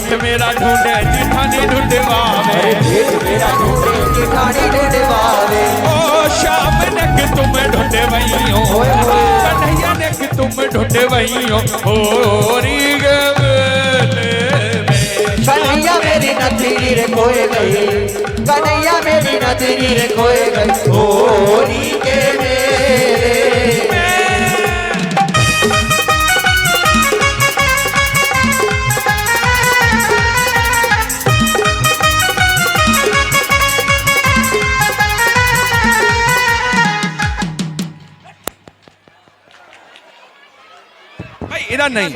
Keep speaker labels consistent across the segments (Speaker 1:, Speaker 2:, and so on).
Speaker 1: भेंट मेरा ढूंढे जिठानी ढूंढवावे,
Speaker 2: मेरा ढूंढे जिठानी ढूंढवावे।
Speaker 1: ओ श्याम ने कि तुम ढूंढे वही हो, कन्हैया ने कि तुम ढूंढे वही हो, होरी
Speaker 2: कन्हैया मेरी नथनी रे खोए गई, कन्हैया मेरी नथनी रे खोए गई, होरी के मेरे।
Speaker 1: भाई इधर नहीं।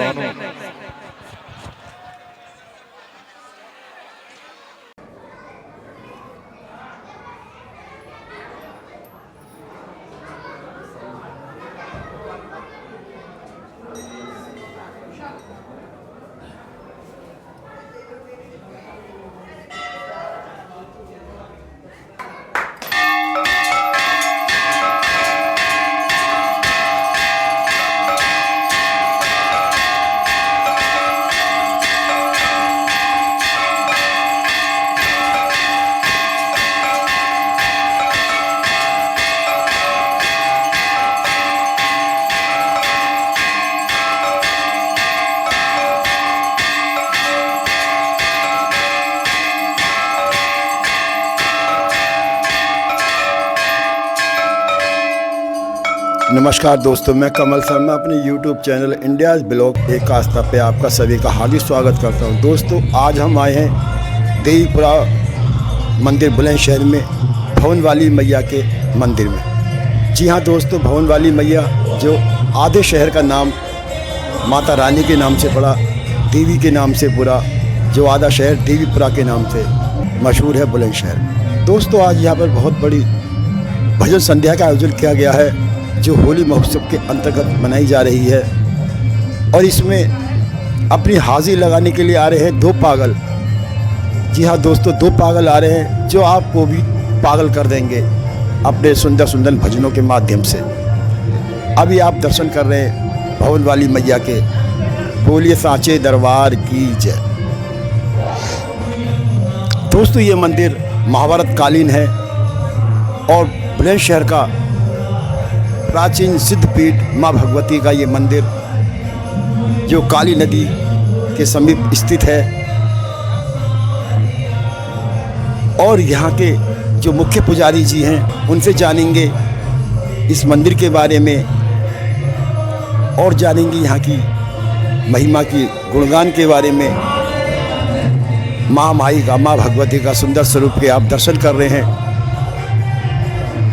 Speaker 3: नमस्कार दोस्तों, मैं कमल शर्मा अपने YouTube चैनल इंडियाज़ ब्लॉग एक आस्था पे आपका सभी का हार्दिक स्वागत करता हूं। दोस्तों आज हम आए हैं देवीपुरा मंदिर बुलंदशहर में भवन वाली मैया के मंदिर में। जी हां दोस्तों, भवन वाली मैया जो आधे शहर का नाम माता रानी के नाम से पड़ा, देवी के नाम से पूरा, जो आधा शहर देवीपुरा के नाम से मशहूर है बुलंदशहर। दोस्तों आज यहाँ पर बहुत बड़ी भजन संध्या का आयोजन किया गया है जो होली महोत्सव के अंतर्गत मनाई जा रही है, और इसमें अपनी हाजिरी लगाने के लिए आ रहे हैं दो पागल। जी हाँ दोस्तों, दो पागल आ रहे हैं जो आपको भी पागल कर देंगे अपने सुंदर सुंदर भजनों के माध्यम से। अभी आप दर्शन कर रहे हैं भवन वाली मैया के। बोलिए सांचे दरबार की जय। दोस्तों ये मंदिर महाभारत कालीन है और बुलंदशहर का प्राचीन सिद्धपीठ माँ भगवती का ये मंदिर जो काली नदी के समीप स्थित है, और यहाँ के जो मुख्य पुजारी जी हैं उनसे जानेंगे इस मंदिर के बारे में और जानेंगे यहाँ की महिमा की गुणगान के बारे में। माँ माई का, माँ भगवती का सुंदर स्वरूप के आप दर्शन कर रहे हैं।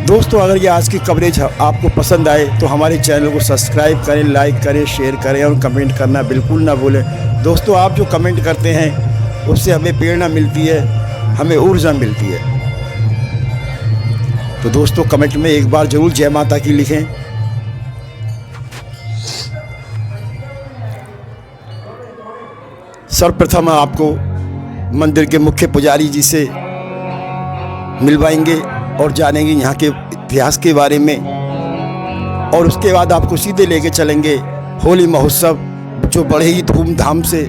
Speaker 3: दोस्तों अगर ये आज की कवरेज आपको पसंद आए तो हमारे चैनल को सब्सक्राइब करें, लाइक करें, शेयर करें और कमेंट करना बिल्कुल ना भूलें। दोस्तों आप जो कमेंट करते हैं उससे हमें प्रेरणा मिलती है, हमें ऊर्जा मिलती है। तो दोस्तों कमेंट में एक बार ज़रूर जय माता की लिखें। सर्वप्रथम आपको मंदिर के मुख्य पुजारी जी से मिलवाएंगे और जानेंगे यहाँ के इतिहास के बारे में, और उसके बाद आपको सीधे लेके चलेंगे होली महोत्सव जो बड़े ही धूमधाम से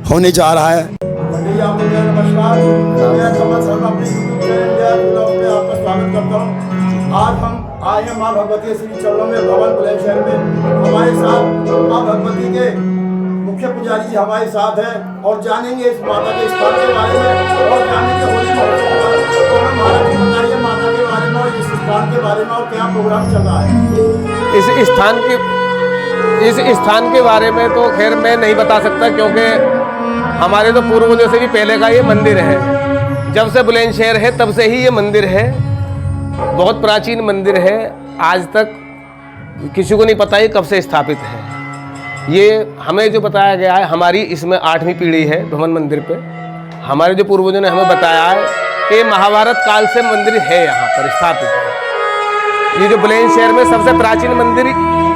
Speaker 3: होने जा रहा है। नमस्कार, मैं कमल शर्मा अपने यूट्यूब चैनल ब्लॉग में आपका स्वागत करता हूँ। आज हम आए हैं माँ भगवती श्री चरणों में भवन बुलंदशहर में। हमारे साथ माँ भगवती के मुख्य पुजारी जी हमारे साथ हैं और जानेंगे इस माता के स्थान के बारे में और जानेंगे होली महोत्सव का। तो हम महाराज जी बताइए माता के बारे में और इस स्थान के बारे में और क्या प्रोग्राम चल रहा है।
Speaker 4: इस स्थान के बारे में तो खैर मैं नहीं बता सकता, क्योंकि हमारे तो पूर्वजों से भी पहले का ये मंदिर है। जब से बुलंदशहर है तब से ही ये मंदिर है। बहुत प्राचीन मंदिर है, आज तक किसी को नहीं पता ये कब से स्थापित है। ये हमें जो बताया गया है, हमारी इसमें 8वीं पीढ़ी है भवन मंदिर पे। हमारे जो पूर्वजों ने हमें बताया है कि महाभारत काल से मंदिर है यहाँ पर स्थापित है। ये जो बुलंदशहर में सबसे प्राचीन मंदिर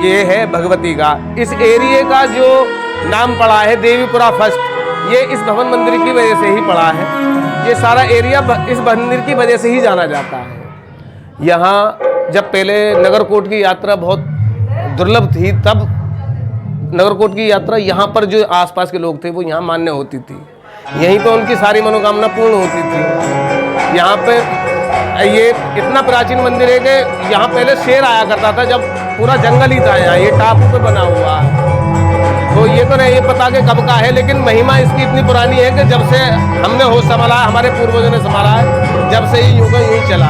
Speaker 4: ये है भगवती का। इस एरिए का जो नाम पड़ा है देवीपुरा फर्स्ट, ये इस भवन मंदिर की वजह से ही पड़ा है। ये सारा एरिया इस मंदिर की वजह से ही जाना जाता है। यहाँ जब पहले नगरकोट की यात्रा बहुत दुर्लभ थी, तब नगरकोट की यात्रा यहाँ पर जो आसपास के लोग थे वो यहाँ मान्य होती थी। यहीं तो उनकी सारी मनोकामना पूर्ण होती थी। यहाँ पे ये इतना प्राचीन मंदिर है कि यहाँ पहले शेर आया करता था, जब पूरा जंगल ही था यहाँ, ये टापू पे बना हुआ है। तो ये तो नहीं ये पता कि कब का है, लेकिन महिमा इसकी इतनी पुरानी है कि जब से हमने होश संभाला है, हमारे पूर्वजों ने संभाला है, जब से ही यूं का यूं चला।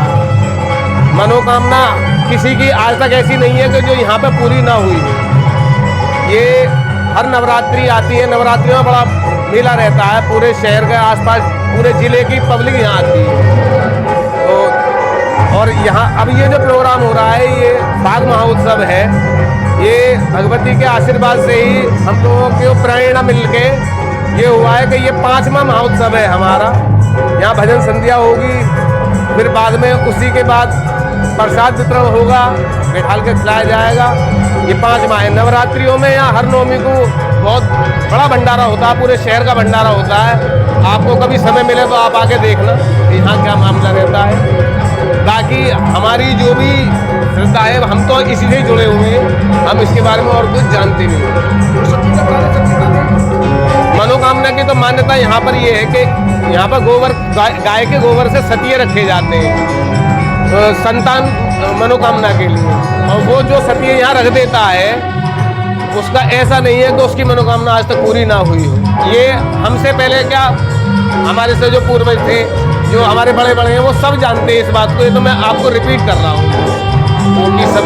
Speaker 4: मनोकामना किसी की आज तक ऐसी नहीं है कि जो यहाँ पे पूरी ना हुई हो। ये हर नवरात्रि आती है, नवरात्रि में बड़ा मेला रहता है, पूरे शहर के आसपास पूरे जिले की पब्लिक यहाँ आती है। तो और यहाँ अब ये जो प्रोग्राम हो रहा है, ये फाग महोत्सव है। ये भगवती के आशीर्वाद से ही हम लोगों को प्रेरणा मिलके ये हुआ है कि ये 5वां महोत्सव है हमारा। यहाँ भजन संध्या होगी, फिर बाद में उसी के बाद प्रसाद वितरण होगा, बैठाल के खिलाया जाएगा। ये 5 माह है। नवरात्रियों में यहाँ हर नवमी को बहुत बड़ा भंडारा होता है, पूरे शहर का भंडारा होता है। आपको कभी समय मिले तो आप आके देखना यहाँ क्या मामला रहता है। बाकी हमारी जो भी श्रद्धा है, हम तो इसी से जुड़े हुए हैं, हम इसके बारे में और कुछ जानते नहीं। मनोकामना की तो मान्यता यहाँ पर ये है कि यहाँ पर गोबर गाय के गोबर से सतिये रखे जाते हैं संतान मनोकामना के लिए, और वो जो सतिये यहाँ रख देता है उसका ऐसा नहीं है कि उसकी मनोकामना आज तक पूरी ना हुई हो। ये हमसे पहले क्या हमारे से जो पूर्वज थे, जो हमारे बड़े बड़े हैं, वो सब जानते हैं इस बात को। ये तो मैं आपको रिपीट कर रहा हूँ क्योंकि सब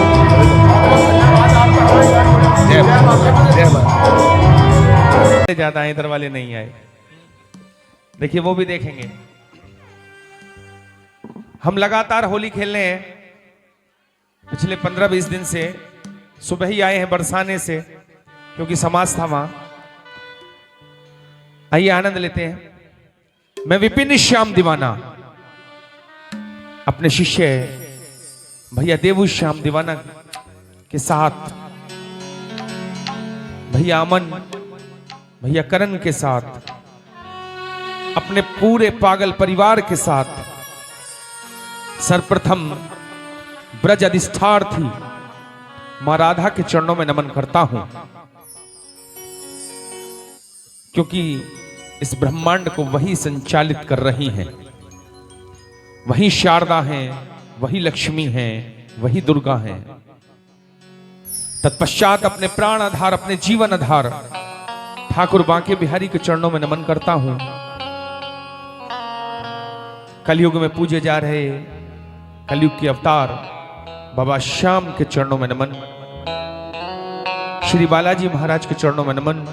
Speaker 1: ज्यादा इधर वाले नहीं आए। देखिए वो भी देखेंगे। हम लगातार होली खेल रहे हैं पिछले 15-20 दिन से। सुबह ही आए हैं बरसाने से, क्योंकि समाज था वहां। आइए आनंद लेते हैं। मैं विपिन श्याम दीवाना अपने शिष्य भैया देवू श्याम दीवाना के साथ, भैया अमन, भैया करण के साथ, अपने पूरे पागल परिवार के साथ सर्वप्रथम ब्रज अधिष्ठार्थी मां राधा के चरणों में नमन करता हूं, क्योंकि इस ब्रह्मांड को वही संचालित कर रही हैं। वही शारदा हैं, वही लक्ष्मी हैं, वही दुर्गा हैं। तत्पश्चात अपने प्राण आधार, अपने जीवन आधार ठाकुर बांके बिहारी के चरणों में नमन करता हूं। कलयुग में पूजे जा रहे कलयुग के अवतार बाबा श्याम के चरणों में नमन, श्री बालाजी महाराज के चरणों में नमन,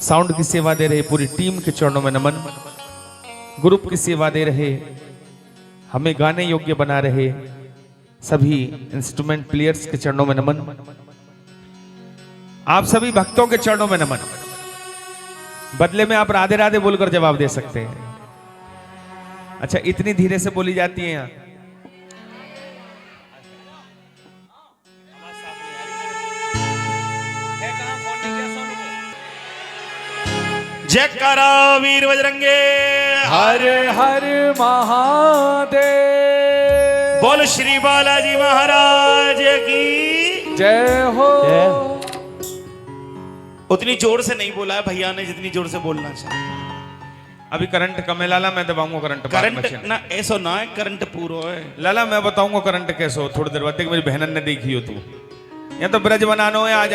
Speaker 1: साउंड की सेवा दे रहे पूरी टीम के चरणों में नमन, ग्रुप की सेवा दे रहे, हमें गाने योग्य बना रहे सभी इंस्ट्रूमेंट प्लेयर्स के चरणों में नमन, आप सभी भक्तों के चरणों में नमन। बदले में आप राधे राधे बोलकर जवाब दे सकते हैं। अच्छा, इतनी धीरे से बोली जाती है यहाँ।
Speaker 5: जयकारा वीर बजरंगे,
Speaker 1: हर हर महादेव।
Speaker 5: बोल श्री बालाजी महाराज की
Speaker 1: जय हो।
Speaker 5: उतनी जोर से नहीं बोला है भैया ने जितनी जोर से बोलना चाहिए।
Speaker 1: अभी करंट कम है लाला, मैं दबाऊंगा करंट।
Speaker 5: करंट ना ऐसा ना है, करंट पूरा है
Speaker 1: लाला, मैं बताऊंगा करंट कैसे हो थोड़ी देर बाद। देख मेरी बहनन ने देखी हो तू। यहाँ तो ब्रज बनाना है आज,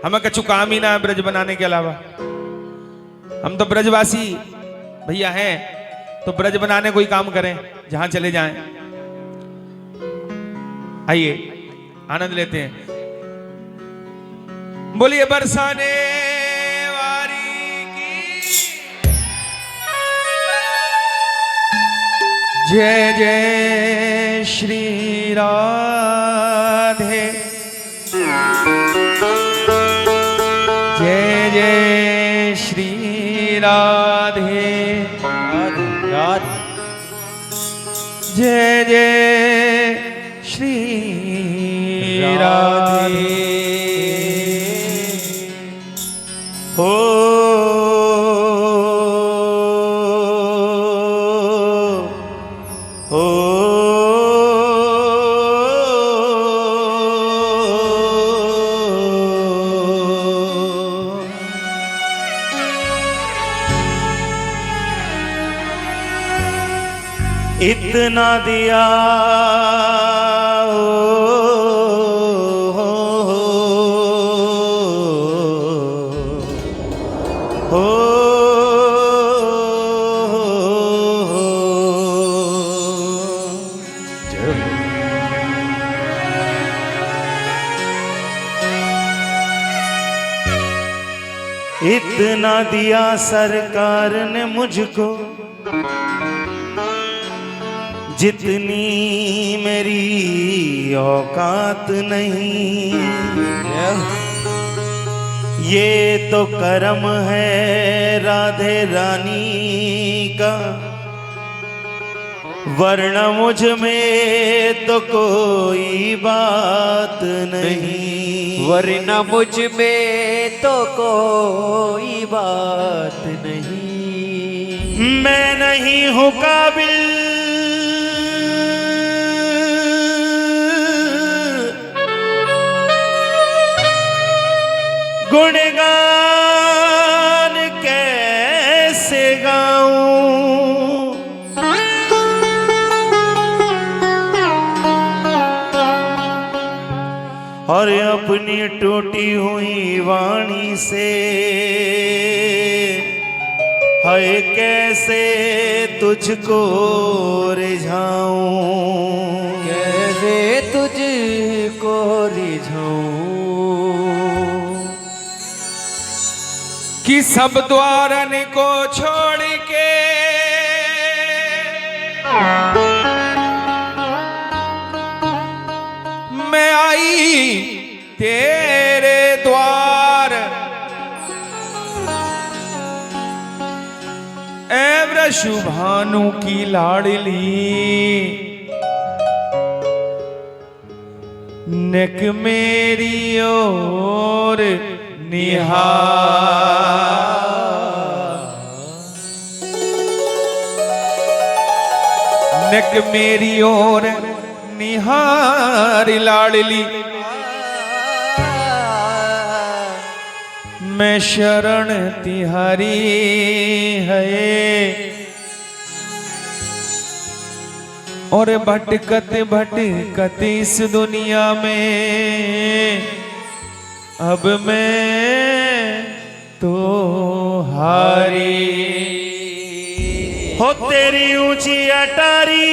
Speaker 1: हमें कछु काम ही ना है ब्रज बनाने के अलावा। हम तो ब्रजवासी भैया हैं, तो ब्रज बनाने कोई काम करें, जहां चले जाएं। आइए आनंद लेते हैं। बोलिए बरसाने वारी की जय जय श्री राधे, जय जय श्री राधे, जय जय श्री राधे।
Speaker 5: हो हो इतना दिया हो इतना दिया सरकार ने मुझको जितनी मेरी औकात नहीं। ये तो करम है राधे रानी का, वरना मुझ में तो कोई बात नहीं।
Speaker 2: वरना मुझ में तो कोई बात नहीं।
Speaker 5: मैं नहीं हूँ काबिल गुणगान कैसे गाऊं, और अपनी टूटी हुई वाणी से हाय कैसे तुझको रिझाऊं,
Speaker 2: कैसे तुझको रिझाऊं।
Speaker 1: कि सब द्वारन को छोड़ के मैं आई तेरे द्वार। ए वृषभानु की लाडली नेक मेरी ओर नेक मेरी ओर निहार लाडली। मैं शरण तिहारी है और भटकत भटकत इस दुनिया में अब मैं तो हारी।
Speaker 5: हो तेरी ऊंची अटारी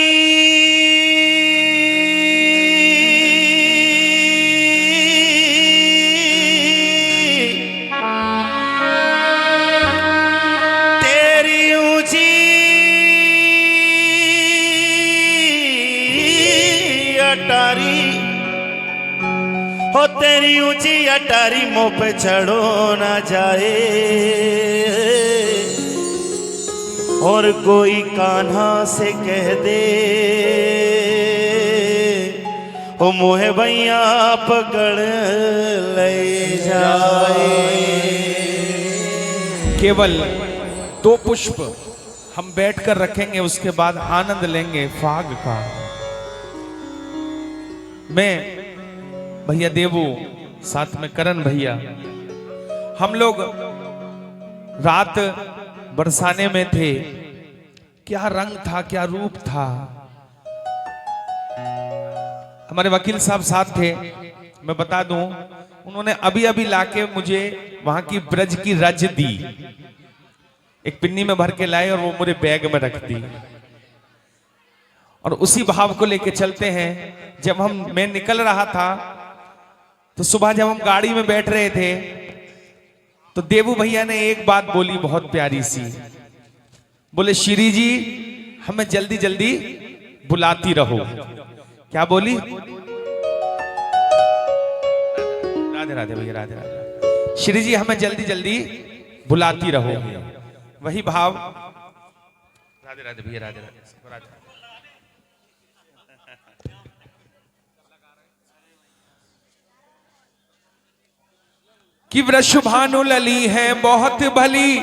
Speaker 5: तेरी ऊंची अटारी हो तेरी ऊंची अटारी मुंह पे चढ़ो ना जाए, और कोई कान्हा से कह दे ओ मोहे भैया पकड़ ले जाए।
Speaker 1: केवल 2 पुष्प हम बैठकर रखेंगे, उसके बाद आनंद लेंगे फाग का। मैं भैया देवू साथ में करण भैया, हम लोग रात बरसाने में थे। क्या रंग था, क्या रूप था। हमारे वकील साहब साथ थे। मैं बता दूं, उन्होंने अभी अभी लाके मुझे वहां की ब्रज की रज दी, एक पिन्नी में भर के लाए और वो मेरे बैग में रख दी। और उसी भाव को लेके चलते हैं। जब मैं निकल रहा था तो सुबह जब हम गाड़ी में बैठ रहे थे तो देवू भैया ने एक बात बोली बहुत प्यारी सी। बोले श्री जी हमें जल्दी जल्दी बुलाती रहो। क्या बोली? राधे राधे भैया, राधे राधे। श्री जी हमें जल्दी जल्दी बुलाती रहो, वही भाव। राधे राधे भैया, राधे राधे। कि वृषभानु लली है बहुत भली,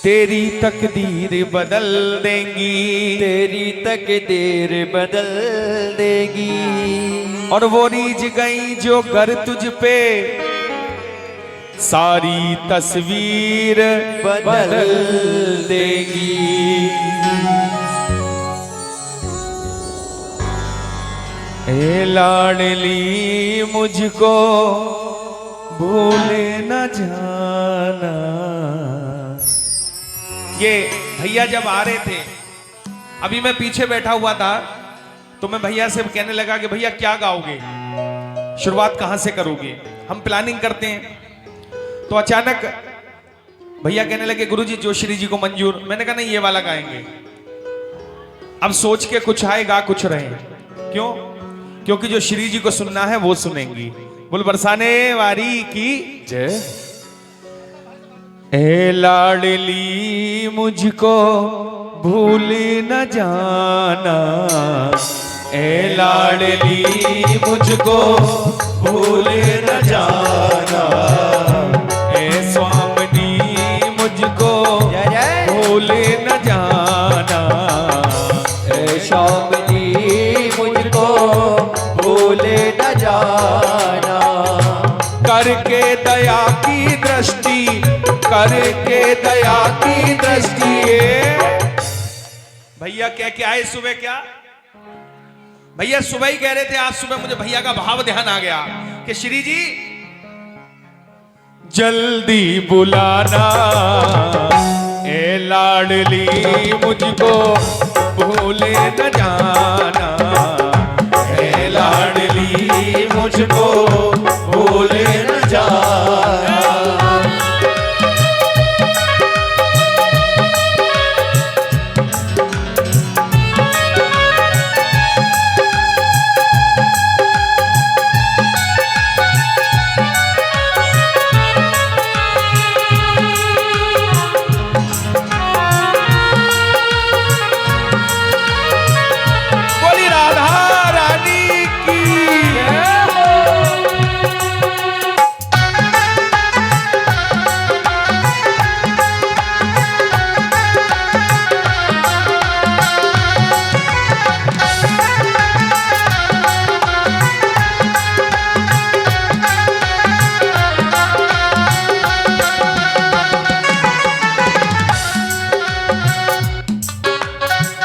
Speaker 1: तेरी तकदीर बदल देंगी,
Speaker 2: तेरी तकदीर बदल देगी।
Speaker 1: और वो रीझ गई जो कर तुझ पे, सारी तस्वीर
Speaker 2: बदल देगी।
Speaker 1: ए लाडली मुझको भूले न जाना। ये भैया जब आ रहे थे, अभी मैं पीछे बैठा हुआ था, तो मैं भैया से कहने लगा कि भैया क्या गाओगे, शुरुआत कहां से करोगे, हम प्लानिंग करते हैं। तो अचानक भैया कहने लगे गुरुजी जो श्री जी को मंजूर। मैंने कहा नहीं, ये वाला गाएंगे। अब सोच के कुछ आए गा कुछ रहे। क्यों? क्योंकि जो श्री जी को सुनना है वो सुनेंगी। बोल बरसाने वारी की जय। ए लाडली मुझको भूल न जाना, ए लाडली मुझको भूल न जाना, ए स्वामिनी मुझको भूल न जाना,
Speaker 2: ए स्वामिनी मुझको भूल न जाना।
Speaker 1: करके दया की दृष्टि, करके दया की दृष्टि। भैया क्या क्या आए सुबह, क्या भैया सुबह ही कह रहे थे, आज सुबह मुझे भैया का भाव ध्यान आ गया कि श्री जी जल्दी बुलाना, ए लाडली मुझको भूले न जाना, ए लाडली मुझको भूले न जाना।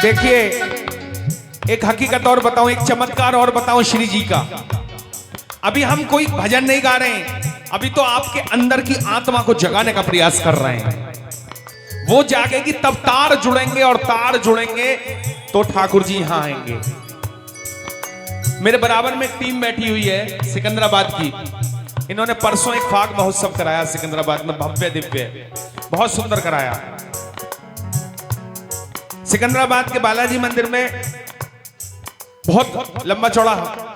Speaker 1: देखिए एक हकीकत और बताऊं, एक चमत्कार और बताऊं श्री जी का। अभी हम कोई भजन नहीं गा रहे हैं, अभी तो आपके अंदर की आत्मा को जगाने का प्रयास कर रहे हैं। वो जागेगी तब तार जुड़ेंगे, और तार जुड़ेंगे तो ठाकुर जी यहां आएंगे। मेरे बराबर में एक टीम बैठी हुई है सिकंदराबाद की। इन्होंने परसों एक फाग महोत्सव कराया सिकंदराबाद में, भव्य दिव्य, बहुत सुंदर कराया। सिकंदराबाद के बालाजी मंदिर में बहुत लंबा चौड़ा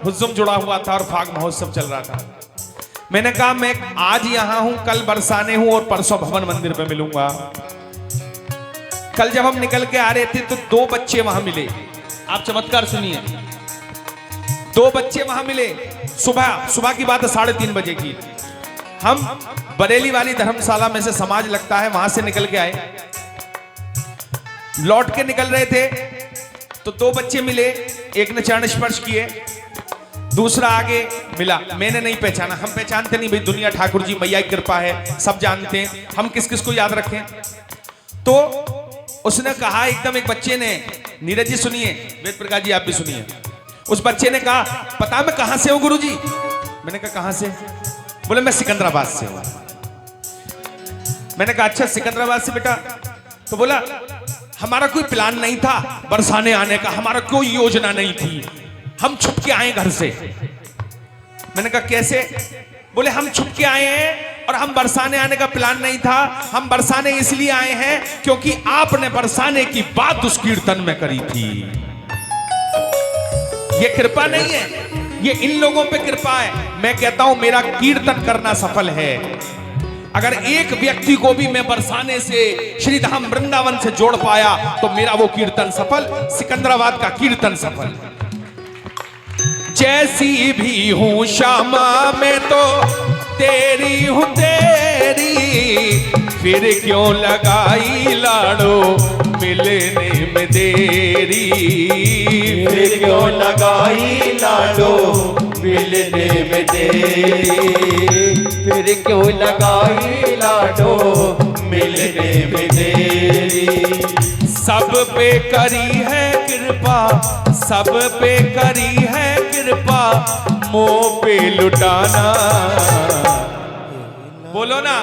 Speaker 1: हुज्जुम जुड़ा हुआ था और फाग महोत्सव चल रहा था। मैंने कहा मैं आज यहां हूं, कल बरसाने हूं और परसों भवन मंदिर पे मिलूंगा। कल जब हम निकल के आ रहे थे तो 2 बच्चे वहां मिले। आप चमत्कार सुनिए, 2 बच्चे वहां मिले। सुबह की बात है, 3:30 बजे की। हम बरेली वाली धर्मशाला में से समाज लगता है, वहां से निकल के आए। लौट के निकल रहे थे तो 2 बच्चे मिले, एक ने चरण स्पर्श किए, दूसरा आगे मिला। मैंने नहीं पहचाना, हम पहचानते नहीं भाई, दुनिया ठाकुर जी मैया की कृपा है, सब जानते हैं, हम किस किस को याद रखें। तो उसने कहा एकदम, एक बच्चे ने, नीरज जी सुनिए, वेद प्रकाश जी आप भी सुनिए। उस बच्चे ने कहा पता मैं कहां से हूं गुरुजी। मैंने कहा कहां से? बोले मैं सिकंदराबाद से हूं। मैंने कहा अच्छा सिकंदराबाद से बेटा। तो बोला हमारा कोई प्लान नहीं था बरसाने आने का, हमारा कोई योजना नहीं थी, हम छुप के आए घर से। मैंने कहा कैसे? बोले हम छुप के आए हैं और हम बरसाने आने का प्लान नहीं था, हम बरसाने इसलिए आए हैं क्योंकि आपने बरसाने की बात उस कीर्तन में करी थी। ये कृपा नहीं है, ये इन लोगों पे कृपा है। मैं कहता हूं मेरा कीर्तन करना सफल है। अगर एक व्यक्ति को भी मैं बरसाने से, श्री धाम वृंदावन से जोड़ पाया तो मेरा वो कीर्तन सफल, सिकंदराबाद का कीर्तन सफल। जैसी भी हूं श्यामा मैं तो तेरी हूं तेरी, फिर क्यों लगाई लाडो मिलने में देरी,
Speaker 2: फिर क्यों लगाई लाडो मिलने में देरी, फिर क्यों लगाई लाडो मिलने में देरी।
Speaker 1: सब पे करी है कृपा, सब पे करी है कृपा, मोह पे लुटाना। बोलो ना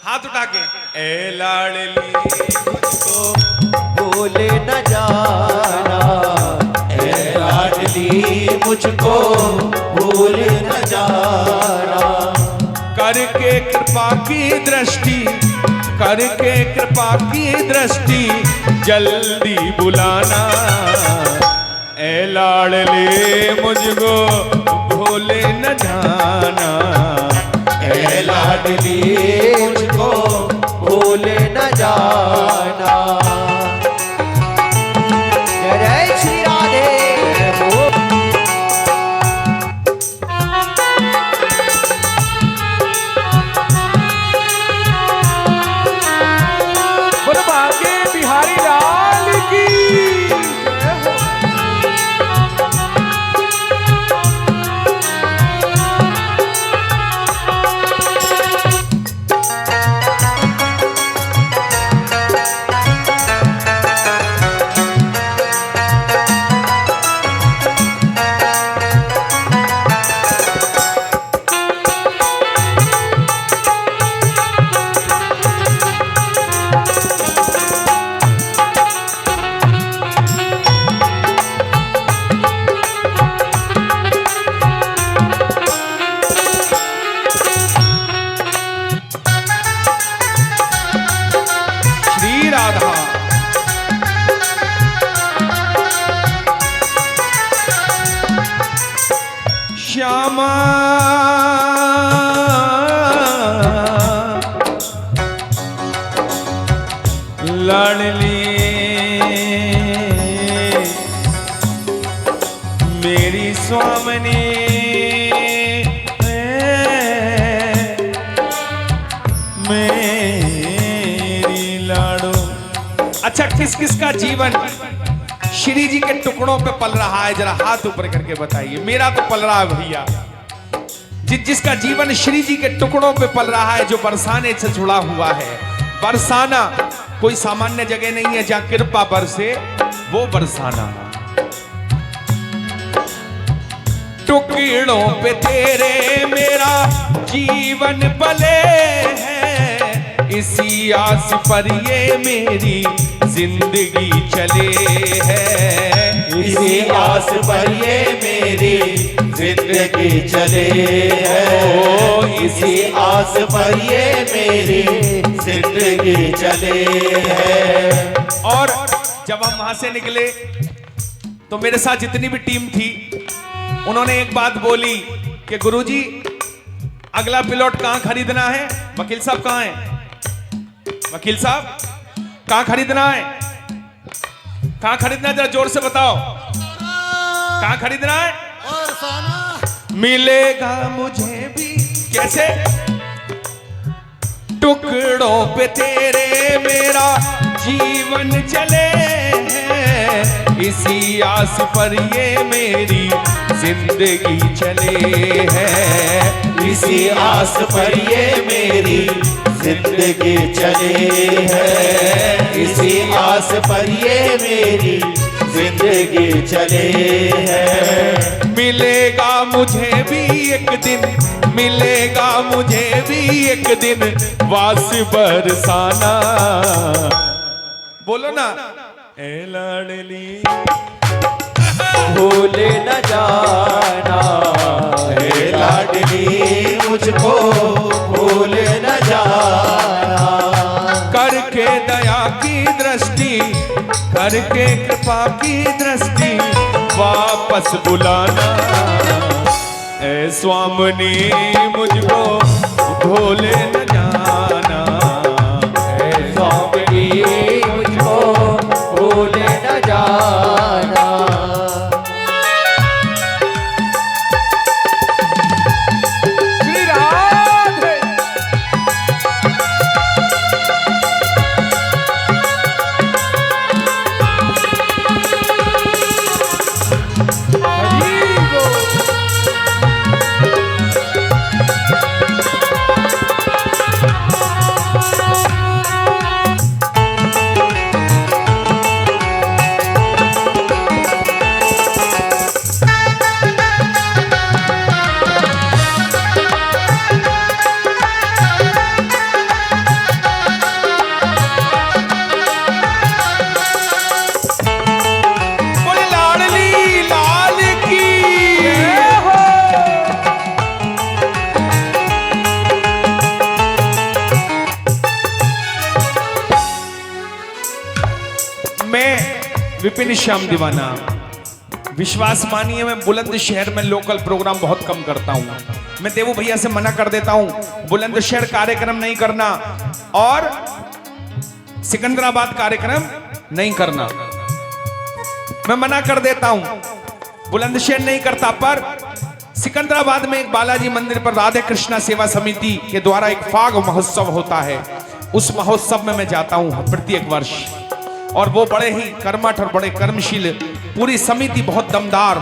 Speaker 1: हाथ उठा के, ए लाडली मुझको
Speaker 2: भूले न जाना, ए लाडली मुझको भूल न जाना।
Speaker 1: करके कृपा की दृष्टि, करके कृपा की दृष्टि जल्दी बुलाना। ए लाडले मुझको भूले न जाना,
Speaker 2: ए लाडली मुझको भूले न जाना। जय जय श्री राधे।
Speaker 4: बोलो भाग्य बिहारी लाल की जय हो।
Speaker 1: श्री राधा। श्यामा लाडली मेरी स्वामिनी, मेरी लाडो। अच्छा, किस किस का जीवन श्री जी के टुकड़ों पे पल रहा है, जरा हाथ ऊपर करके बताइए। मेरा तो पल रहा है भैया। जिसका जीवन श्री जी के टुकड़ों पे पल रहा है, जो बरसाने से जुड़ा हुआ है। बरसाना कोई सामान्य जगह नहीं है जहां कृपा बरसे, वो बरसाना। टुकड़ों पे तेरे मेरा जीवन पले है, इसी आस पर ये मेरी जिंदगी चले है।
Speaker 2: इसी आस पर ये मेरी जिंदगी चले है।
Speaker 1: ओ,
Speaker 2: इसी आस पर ये मेरी जिंदगी चले है।
Speaker 1: और जब हम वहां से निकले तो मेरे साथ जितनी भी टीम थी, उन्होंने एक बात बोली कि गुरुजी अगला पिलॉट कहां खरीदना है? वकील साहब कहां हैं? वकील साहब कहां खरीदना है? कहां खरीदना है? जरा जोर से बताओ, कहां खरीदना है? मिलेगा मुझे भी। कैसे? टुकड़ों पे तेरे मेरा जीवन चले है, इसी आस पर ये मेरी जिंदगी चले है।
Speaker 2: इसी आस पर ये मेरी जिंदगी चले है। इसी आस पर ये मेरी जिंदगी चले है।
Speaker 1: मिलेगा मुझे भी एक दिन, मिलेगा मुझे भी एक दिन वास बरसाना। बोलो ना, ए लाडली
Speaker 2: भूले न जाना, हे लाडली मुझको भूल न जाना।
Speaker 1: करके दया की दृष्टि, करके कृपा की दृष्टि वापस बुलाना। ए स्वामिनी मुझको भूले न जाना,
Speaker 2: हे स्वामी मुझको भूल न जाना।
Speaker 4: श्री राधे। हरि बोल।
Speaker 1: विपिन श्याम दीवाना। विश्वास मानिए मैं बुलंदशहर में लोकल प्रोग्राम बहुत कम करता हूं। मैं देवू भैया से मना कर देता हूं बुलंदशहर कार्यक्रम नहीं करना और सिकंदराबाद कार्यक्रम नहीं करना, मैं मना कर देता हूं। बुलंदशहर नहीं करता, पर सिकंदराबाद में एक बालाजी मंदिर पर राधे कृष्णा सेवा समिति के द्वारा एक फाग महोत्सव होता है। उस महोत्सव में मैं जाता हूं प्रत्येक वर्ष, और वो बड़े ही कर्मठ और बड़े कर्मशील, पूरी समिति बहुत दमदार,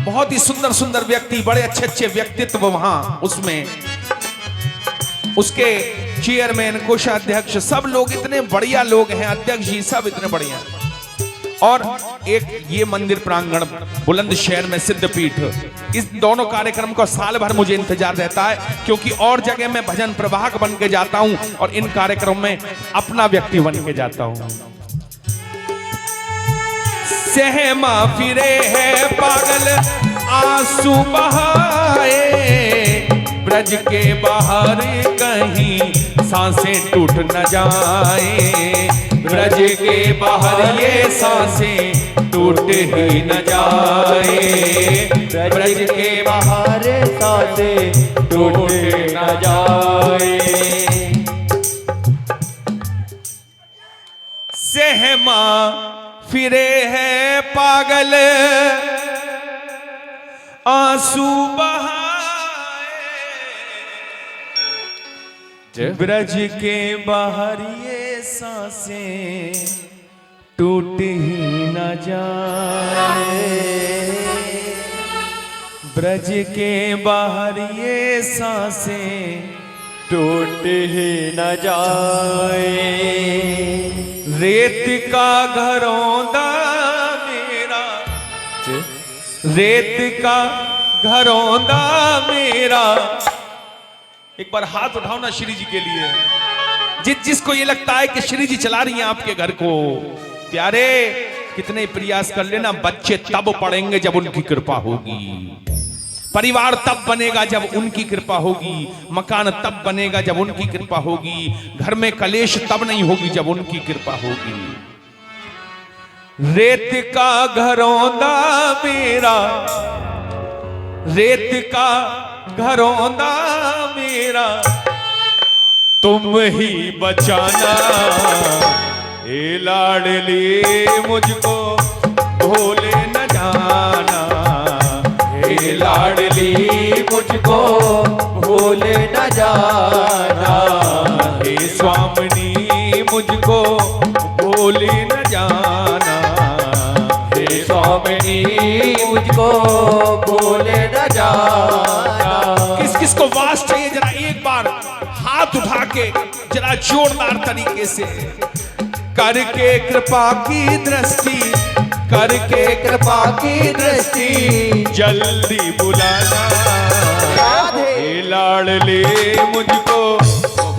Speaker 1: बहुत ही सुंदर सुंदर व्यक्ति, बड़े अच्छे अच्छे व्यक्तित्व वहां उसमें, उसके चेयरमैन, कोषाध्यक्ष, सब लोग इतने बढ़िया लोग हैं, अध्यक्ष जी सब इतने बढ़िया। और एक ये मंदिर प्रांगण बुलंदशहर में सिद्धपीठ, इस दोनों कार्यक्रम का साल भर मुझे इंतजार रहता है, क्योंकि और जगह मैं भजन प्रवाहक बन के जाता हूं और इन कार्यक्रम में अपना व्यक्ति बन के जाता हूं। सहमा फिरे है पागल आंसू बहाए, ब्रज के बाहर कहीं सांसें टूट न जाए, ब्रज के बाहर ये सांसें टूट ही न जाए, ब्रज के बाहर सांसें टूट न जाए। सहमा फिरे है पागल आंसू बहाए, ब्रज के बाहर ये सांसें टूट ही न जाए, ब्रज के बाहर ये सांसें टूट ही न जाए। रेत का घरौंदा मेरा, रेत का घरौंदा मेरा, एक बार हाथ उठाओ ना श्री जी के लिए। जिसको ये लगता है कि श्री जी चला रही हैं आपके घर को, प्यारे कितने प्रयास कर लेना, बच्चे तब पढ़ेंगे जब उनकी कृपा होगी, परिवार तब बनेगा जब उनकी कृपा होगी, मकान तब बनेगा जब उनकी कृपा होगी, घर में कलेश तब नहीं होगी जब उनकी कृपा होगी। रेत का घरौंदा मेरा, रेत का घरौंदा मेरा, तुम ही बचाना, ए लाडली मुझको भूले न जाना, ए लाडली मुझको भूले न जाना, हे स्वामिनी मुझको भूले न जाना, हे स्वामिनी मुझको भूले न जाना। किस किस को वास चाहिए जरा एक बार हाथ उठा के जरा जोरदार तरीके से, करके कृपा की दृष्टि, करके कृपा की दृष्टि, जल्दी बुलाना, हे लाडले मुझको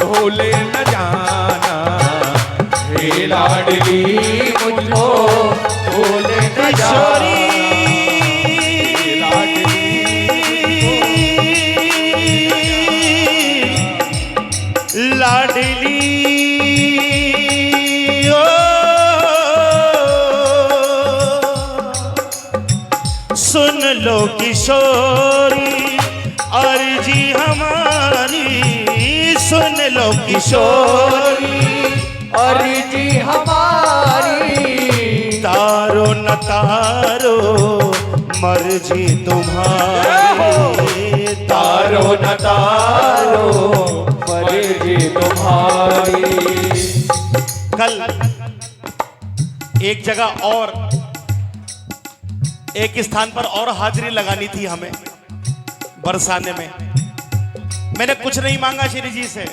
Speaker 1: भूले न जाना, हे लाडली मुझको भूले न जाना।
Speaker 5: लाडली सुन लो किशोरी अर्जी हमारी, सुन लो किशोरी
Speaker 2: अर्जी हमारी,
Speaker 5: तारो न तारो मर्जी तुम्हारी,
Speaker 2: तारो न तारो मर्जी तुम्हारी।
Speaker 5: कल एक जगह और एक स्थान पर और हाजिरी लगानी थी हमें बरसाने में। मैंने कुछ नहीं मांगा श्री जी से,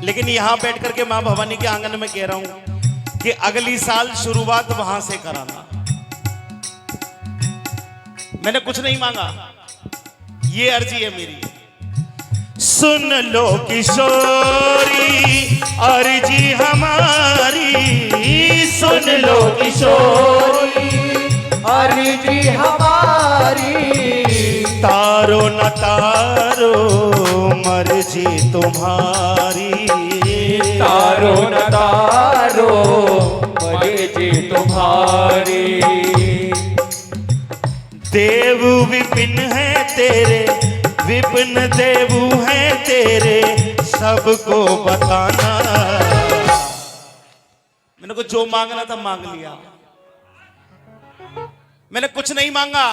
Speaker 5: लेकिन यहां बैठ करके मां भवानी के आंगन में कह रहा हूं कि अगली साल शुरुआत वहां से कराना। मैंने कुछ नहीं मांगा, ये अर्जी है मेरी। सुन लो किशोरी अर्जी हमारी, सुन लो किशोरी
Speaker 2: अर्जी हमारी,
Speaker 5: तारो न तारो मर्जी तुम्हारी,
Speaker 2: तारो न तारो मरे जी तुम्हारी।
Speaker 5: देव विपिन है तेरे, विपिन देवु है तेरे, सबको बताना। मैंने को जो मांगना था मांग लिया, मैंने कुछ नहीं मांगा,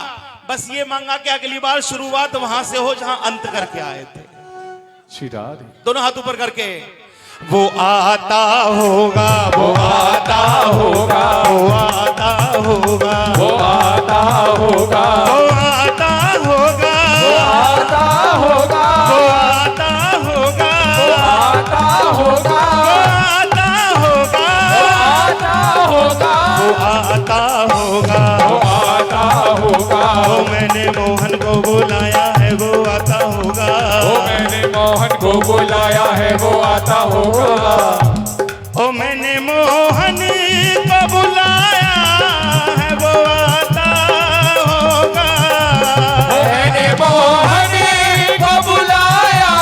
Speaker 5: बस ये मांगा कि अगली बार शुरुआत वहां से हो जहां अंत करके आए थे।
Speaker 2: श्री राधे।
Speaker 5: दोनों हाथ ऊपर करके, वो आता होगा, वो आता होगा, वो आता होगा,
Speaker 2: वो आता होगा,
Speaker 5: वो आता होगा,
Speaker 2: वो आता होगा,
Speaker 5: वो आता होगा,
Speaker 2: वो आता होगा,
Speaker 5: वो आता होगा,
Speaker 2: वो आता होगा,
Speaker 5: वो आता होगा,
Speaker 2: वो आता होगा।
Speaker 5: वो मैंने मोहन को बुलाया है, वो आता होगा,
Speaker 2: वो मैंने मोहन को बुलाया है, वो आता होगा।
Speaker 5: ओ मैंने मोहन को बुलाया है, वो आता होगा।
Speaker 2: मैंने मोहन को बुलाया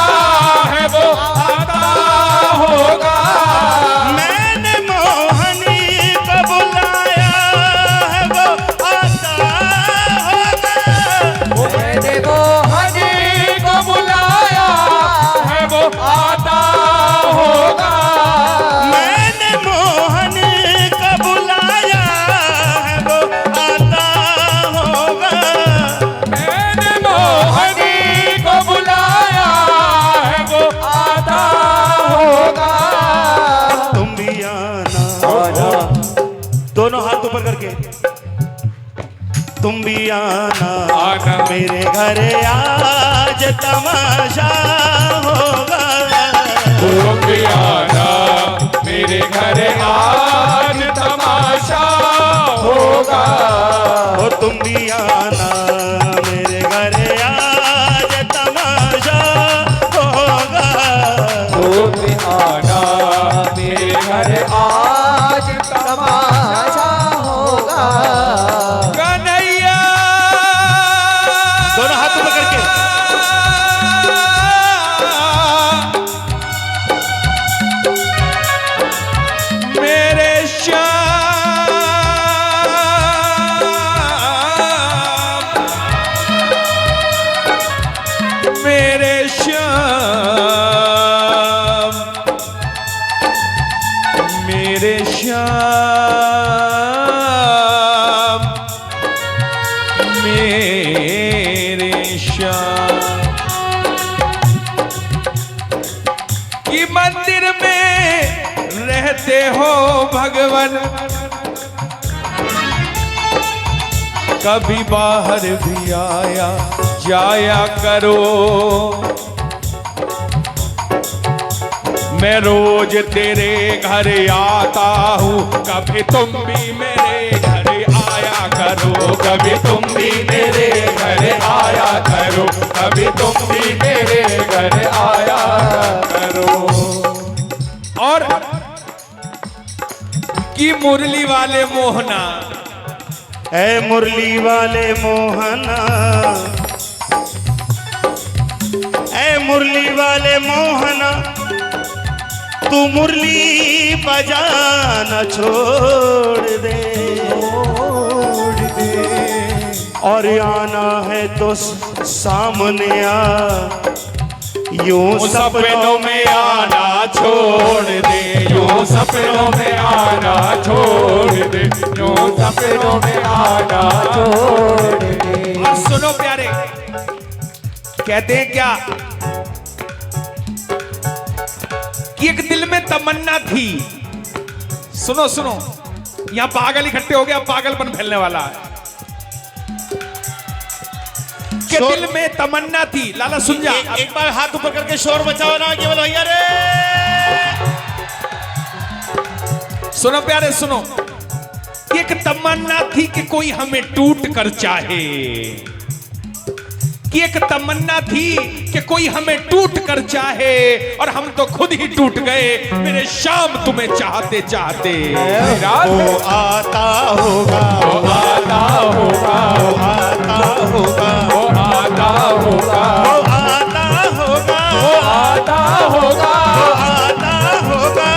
Speaker 2: है, वो आता होगा।
Speaker 5: मैंने मोहन को बुलाया है, वो आता होगा।
Speaker 2: मैंने मोहन को बुलाया है, वो आता होगा।
Speaker 5: मैंने मोहन को बुलाया है, वो आता होगा।
Speaker 2: मैंने मोहन को बुलाया है, वो आता होगा।
Speaker 5: तुम भी आना, दोनों हाथ ऊपर करके, तुम भी आना,
Speaker 2: आना।
Speaker 5: मेरे घर आज तमाशा होगा।
Speaker 2: तुम भी आना, मेरे घर आज तमाशा होगा।
Speaker 5: ओ तुम भी आना, मेरे घर आज तमाशा होगा।
Speaker 2: तुम भी आना, मेरे घर आज तमाशा होगा।
Speaker 1: कन्हैया
Speaker 5: दोनों हाथ ऊपर करके,
Speaker 1: मेरे श्याम, मेरे श्याम, मेरे श्याम, मेरे श्याम की मंदिर में रहते हो भगवान, कभी बाहर भी आया जाया करो। मैं रोज तेरे घर आता हूँ, कभी तुम भी मेरे घर आया करो, कभी तुम भी मेरे घर आया करो, कभी तुम भी मेरे घर आया करो। और की मुरली वाले मोहना,
Speaker 5: ऐ मुरली वाले मोहना, ऐ मुरली वाले मोहना, तू मुरली बजाना छोड़ दे, और आना है तो सामने आ, यूं
Speaker 1: सपनों में आना छोड़ दे, यूं सपनों में आना छोड़ दे, यूं सपनों में आना छोड़ दे। और सुनो प्यारे, कहते हैं क्या कि एक दिल में तमन्ना थी। सुनो सुनो, यहां पागल इकट्ठे हो गया, पागलपन फैलने वाला है। के दिल में तमन्ना थी, लाला सुन जा।
Speaker 5: एक बार हाथ ऊपर करके शोर बचाओ ना, केवल भैया रे।
Speaker 1: सुनो प्यारे सुनो, एक तमन्ना थी कि कोई हमें टूट कर चाहे, कि एक तमन्ना थी कि कोई हमें टूट कर चाहे, और हम तो खुद ही टूट गए मेरे शाम तुम्हें चाहते चाहते।
Speaker 5: वो आता होगा,
Speaker 2: वो आता होगा,
Speaker 5: वो आता होगा,
Speaker 2: वो आता होगा,
Speaker 5: वो आता होगा,
Speaker 2: वो आता होगा,
Speaker 5: वो आता होगा।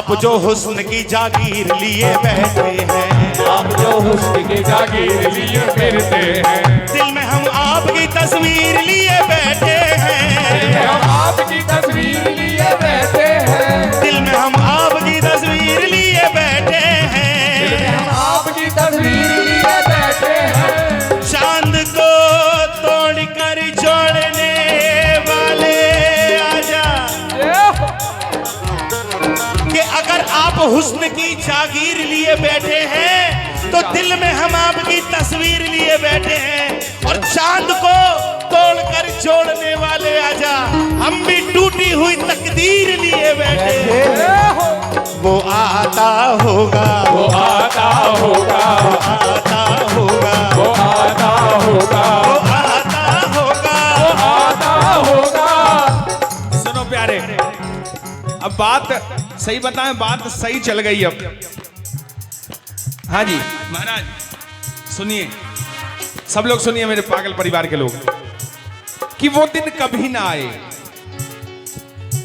Speaker 5: आप जो हुस्न की जागीर लिए बैठे हैं,
Speaker 6: आप जो हुस्न की जागीर लिए फिरते हैं,
Speaker 5: दिल में हम आपकी तस्वीर लिए बैठे हैं,
Speaker 6: हम आपकी तस्वीर लिए बैठे हैं,
Speaker 5: दिल में हम आपकी तस्वीर लिए बैठे हैं,
Speaker 6: हम आपकी तस्वीर लिए बैठे हैं।
Speaker 5: चांद को तोड़कर जोड़ने वाले आजा, कि अगर आप हुस्न की जागीर लिए बैठे हैं तो दिल में हम आपकी तस्वीर लिए बैठे हैं, और चांद को तोड़कर जोड़ने वाले आजा, हम भी टूटी हुई तकदीर लिए बैठे हैं। वो आता होगा,
Speaker 6: वो आता होगा,
Speaker 5: वो आता होगा,
Speaker 6: वो आता होगा,
Speaker 5: वो आता होगा,
Speaker 6: वो आता होगा।
Speaker 1: सुनो प्यारे, अब बात सही बताएं, बात सही चल गई अब। हाँ जी महाराज सुनिए, सब लोग सुनिए, मेरे पागल परिवार के लोग, कि वो दिन कभी ना आए।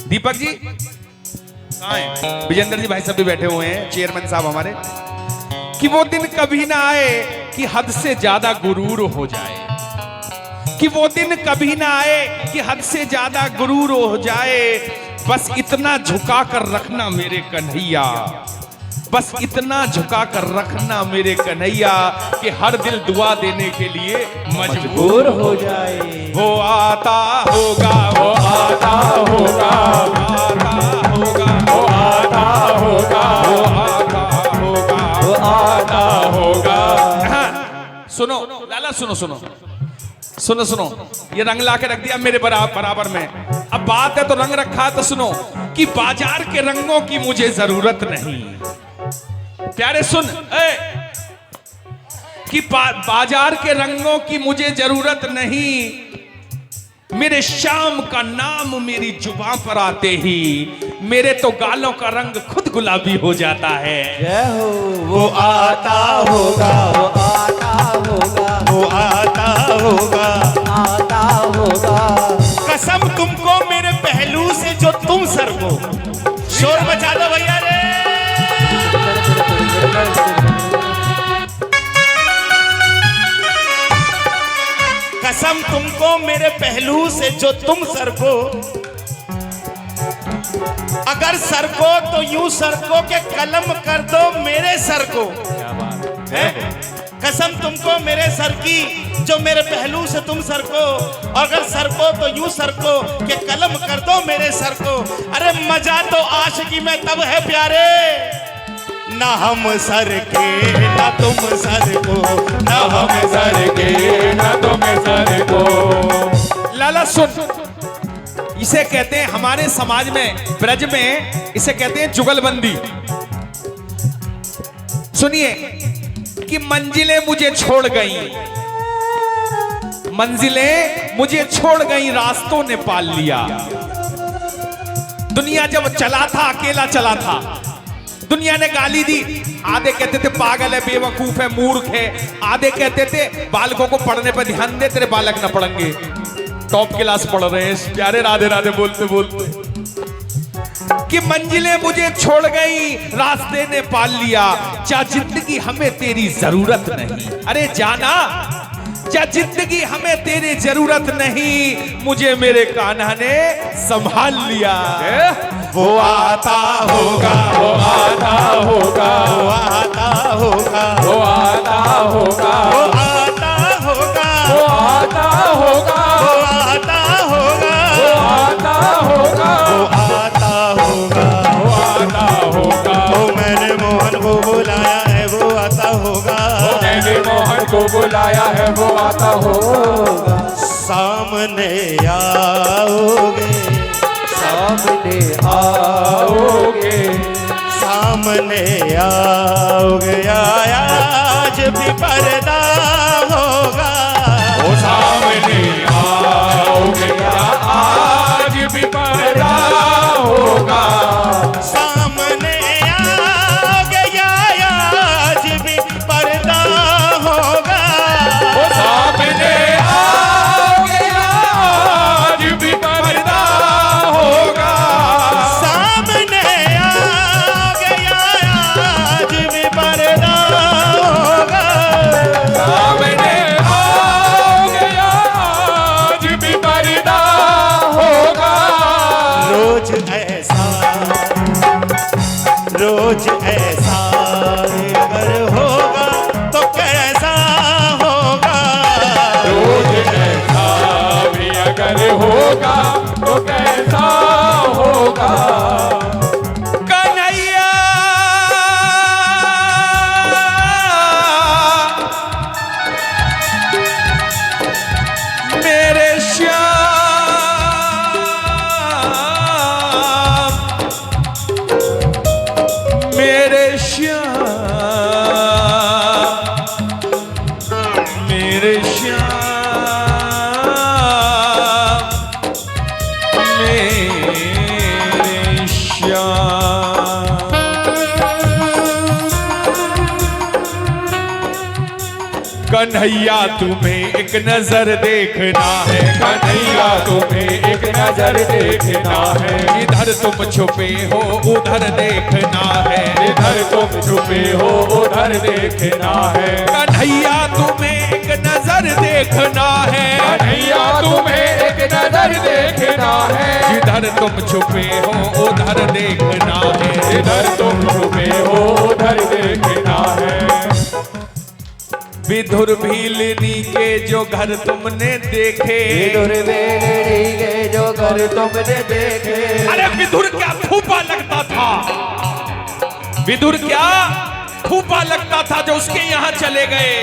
Speaker 1: दीपक जी कहाँ हैं? विजेंद्र जी भाई सब भी बैठे हुए हैं, चेयरमैन साहब हमारे, कि वो दिन कभी ना आए कि हद से ज्यादा गुरूर हो जाए, कि वो दिन कभी ना आए कि हद से ज्यादा गुरूर हो जाए। बस इतना झुका कर रखना मेरे कन्हैया, बस इतना झुका कर रखना मेरे कन्हैया, कि हर दिल दुआ देने के लिए मजबूर हो जाए। वो आता होगा, वो आता होगा, आता होगा, वो आता होगा, वो आता होगा, वो आता होगा। हाँ, सुनो लाला, सुनो सुनो सुनो सुनो, ये रंग ला के रख दिया मेरे बराबर में। अब बात है तो रंग रखा, तो सुनो कि बाजार के रंगों की मुझे जरूरत नहीं। प्यारे सुन, कि बाजार के रंगों की मुझे जरूरत नहीं, मेरे शाम का नाम मेरी जुबान पर आते ही मेरे तो गालों का रंग खुद गुलाबी हो जाता है।
Speaker 2: जय हो।
Speaker 5: वो आता होगा,
Speaker 2: वो आता होगा,
Speaker 5: वो आता होगा,
Speaker 2: आता होगा।
Speaker 5: कसम तुमको मेरे पहलू से जो तुम सर को, शोर मचा दो भैया रे। कसम तुमको मेरे पहलू से जो तुम सर को, अगर सर को तो यूं सर को के कलम कर दो मेरे सर को। क्या बात है? कसम तुमको मेरे सर की जो मेरे पहलू से तुम सर को, अगर सर को तो यूं सर को के कलम कर दो मेरे सर को। अरे मजा तो आशिकी में तब है प्यारे, ना हम सर के ना तुम सर को, ना हम सर के
Speaker 6: ना तुम सर को।
Speaker 1: लाला सुन, इसे कहते हैं हमारे समाज में, ब्रज में इसे कहते हैं जुगलबंदी। सुनिए कि मंजिलें मुझे छोड़ गई, मंजिलें मुझे छोड़ गई, रास्तों ने पाल लिया। दुनिया जब चला था अकेला चला था, दुनिया ने गाली दी, आधे कहते थे पागल है, बेवकूफ है, मूर्ख है, आधे कहते थे बालकों को पढ़ने पर ध्यान दे, तेरे बालक ना पढ़ेंगे, टॉप क्लास पढ़ रहे हैं, प्यारे राधे राधे बोलते बोलते। कि मंजिलें मुझे छोड़ गई, रास्ते ने पाल लिया, क्या जिंदगी हमें तेरी जरूरत नहीं। अरे जाना, क्या जिंदगी हमें तेरी जरूरत नहीं, मुझे मेरे कान्हा ने संभाल लिया।
Speaker 5: वो आता होगा,
Speaker 6: वो आता होगा,
Speaker 5: वो आता होगा,
Speaker 6: वो आता होगा,
Speaker 5: वो आता होगा,
Speaker 6: वो आता होगा,
Speaker 5: वो आता होगा,
Speaker 6: वो आता होगा,
Speaker 5: वो आता होगा,
Speaker 6: वो आता होगा।
Speaker 5: वो मैंने मोहन को बुलाया है, वो आता होगा,
Speaker 6: मैंने मोहन को बुलाया है, वो आता होगा।
Speaker 5: सामने आओगे,
Speaker 2: सामने
Speaker 6: आओगे,
Speaker 5: सामने आओगे, आज भी पर्दा होगा।
Speaker 6: वो सामने आओगे, आज भी पर्दा होगा।
Speaker 5: सामने आओगे, आज भी पर्दा होगा।
Speaker 6: वो सामने आओगे, आज भी पर्दा होगा।
Speaker 5: सामने आओगे, रोज ऐसा अगर होगा तो कैसा होगा।
Speaker 6: रोज ऐसा भी अगर होगा तो कैसा होगा।
Speaker 1: कन्हैया मेरे श्याम, मेरे श्याम, मेरे श्याम, मेरे श्याम। कन्हैया तुम्हें एक नजर देखना है,
Speaker 6: कन्हैया तुम्हें एक नजर देखना है।
Speaker 1: इधर तुम छुपे हो उधर देखना है,
Speaker 6: इधर तुम छुपे हो उधर देखना है।
Speaker 1: कन्हैया तुम्हें एक नजर देखना है,
Speaker 6: कन्हैया तुम्हें एक नजर देखना है।
Speaker 1: इधर तुम छुपे हो उधर देखना है,
Speaker 6: इधर तुम छुपे हो उधर देखना है।
Speaker 1: विधुर भीलनी के जो घर तुमने देखे,
Speaker 2: विदुर बेलड़ी के जो घर तुमने देखे।
Speaker 1: अरे विधुर क्या फूफा लगता था, विधुर क्या फूफा लगता था जो उसके यहाँ चले गए।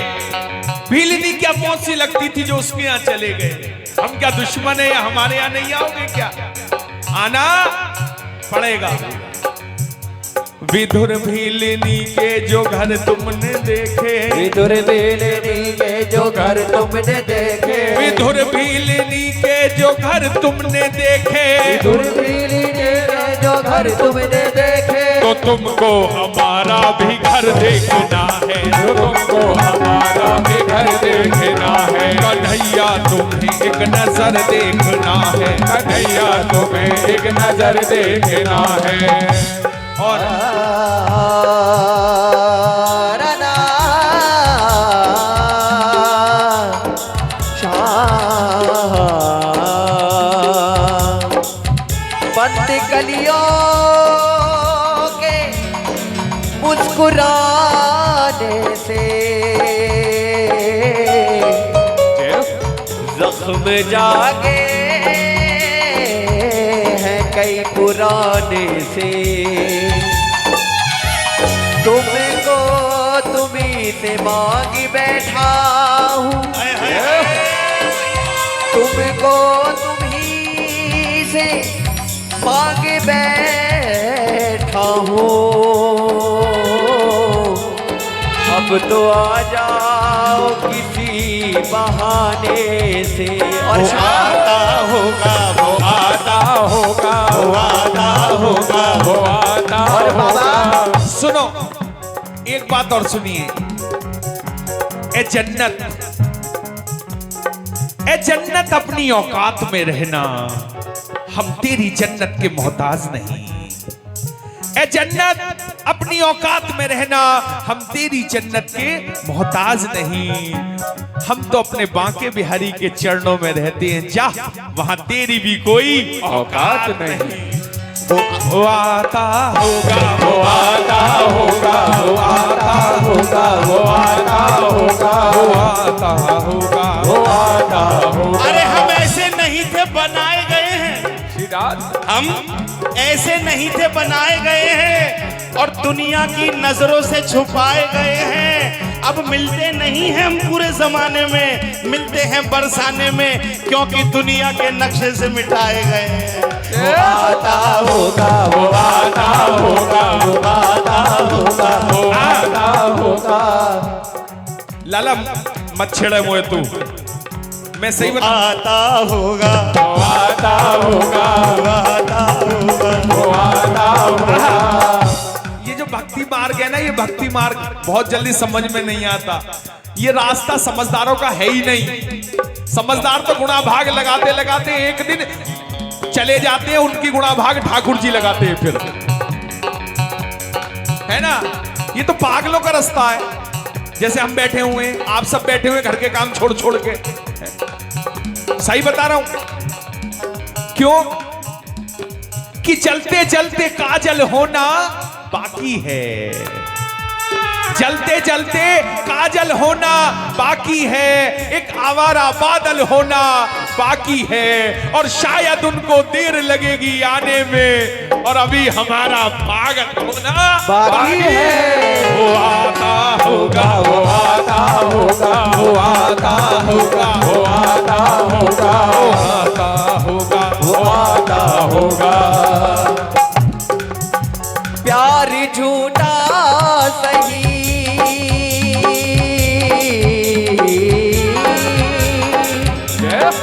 Speaker 1: भीलनी क्या मौसी लगती थी जो उसके यहाँ चले गए। हम क्या दुश्मन है या हमारे यहाँ नहीं आओगे क्या? आना पड़ेगा। विधुर भीलनी के जो घर तुमने देखे,
Speaker 2: विदुर बेलड़ी के जो घर तुमने देखे।
Speaker 1: विधुर भीलनी के जो घर तुमने देखे,
Speaker 2: विदुर बेलड़ी के जो घर तुमने देखे।
Speaker 1: तो तुमको हमारा भी घर देखना है,
Speaker 6: जो तुमको हमारा भी घर देखना है।
Speaker 1: कन्हैया तुम्हें एक नजर देखना है,
Speaker 6: कन्हैया तुम्हें एक नजर देखना है।
Speaker 1: और
Speaker 2: रना श्याम बंद गलियों के मुस्कुराने से जख्म जागे हैं कई पुराने से। तुमको तुम्ही से मांग बैठा हूँ, तुमको तुम्ही से मांग बैठा हूँ। अब तो आ जाओ किसी बहाने से। और
Speaker 5: आता होगा वो आता होगा, वो आता होगा वो आता
Speaker 2: और बाबा
Speaker 1: सुनो एक बात और सुनिए। ए जन्नत अपनी औकात में रहना, हम तेरी जन्नत के मोहताज नहीं। ए जन्नत अपनी औकात में रहना, हम तेरी जन्नत के मोहताज नहीं। हम तो अपने बांके बिहारी के चरणों में रहते हैं, जा वहां तेरी भी कोई
Speaker 6: औकात नहीं।
Speaker 1: वो आता होगा,
Speaker 6: वो आता होगा, वो आता होगा, वो आता होगा,
Speaker 1: वो आता होगा,
Speaker 6: वो आता होगा।
Speaker 5: अरे हम ऐसे नहीं थे बनाए गए हैं,
Speaker 6: सिद्धार्थ
Speaker 5: हम ऐसे नहीं थे बनाए गए हैं और दुनिया की नजरों से छुपाए गए हैं। अब मिलते नहीं हैं हम पूरे जमाने में, मिलते हैं बरसाने में, क्योंकि दुनिया के नक्शे से मिटाए गए हैं।
Speaker 2: वो आता होगा, वो आता होगा, वो आता होगा, वो आता होगा।
Speaker 1: लाला मत छेड़े मुझे तू, मैं सही बता।
Speaker 5: आता होगा,
Speaker 6: वो आता होगा,
Speaker 5: वो आता होगा,
Speaker 6: वो आता होगा।
Speaker 1: ये जो भक्ति मार्ग है ना, ये भक्ति मार्ग बहुत जल्दी समझ में नहीं आता। ये रास्ता समझदारों का है ही नहीं। समझदार तो गुणा भाग लगाते लगाते एक दिन चले जाते हैं, उनकी गुणा भाग ठाकुर जी लगाते हैं फिर, है ना। ये तो पागलों का रास्ता है। जैसे हम बैठे हुए हैं, आप सब बैठे हुए घर के काम छोड़ छोड़ के, सही बता रहा हूं। क्यों? कि चलते चलते काजल होना बाकी है, चलते चलते काजल होना बाकी है, एक आवारा बादल होना बाकी है, और शायद उनको देर लगेगी आने में, और अभी हमारा पागल होना
Speaker 2: बाकी है।
Speaker 1: वो आता होगा,
Speaker 6: वो आता होगा, वो आता होगा, वो आता होगा,
Speaker 1: वो आता होगा,
Speaker 6: वो आता होगा।
Speaker 2: प्यार झूठा सही,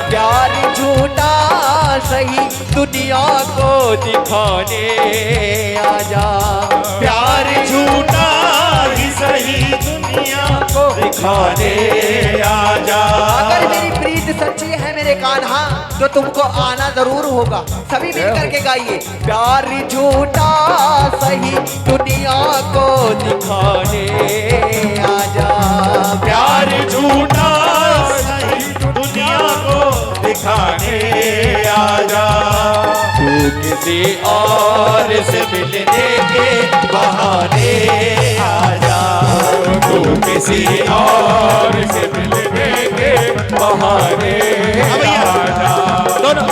Speaker 2: प्यार झूठा सही, दुनिया को दिखाने आजा।
Speaker 5: प्यार झूठा ही सही, दुनिया को दिखाने आजा।
Speaker 2: अगर मेरी प्रीत सच्ची है मेरे कान्हा, तो तुमको आना जरूर होगा। सभी मिल करके गाइए। प्यार झूठा सही, दुनिया को दिखाने आजा।
Speaker 5: प्यार झूठा सही, दुनिया को दिखाने आजा।
Speaker 6: तू किसी और से मिलने के बहाने आजा, तू किसी और से मिलने के बहाने
Speaker 5: हाँ भैया,
Speaker 6: आजा।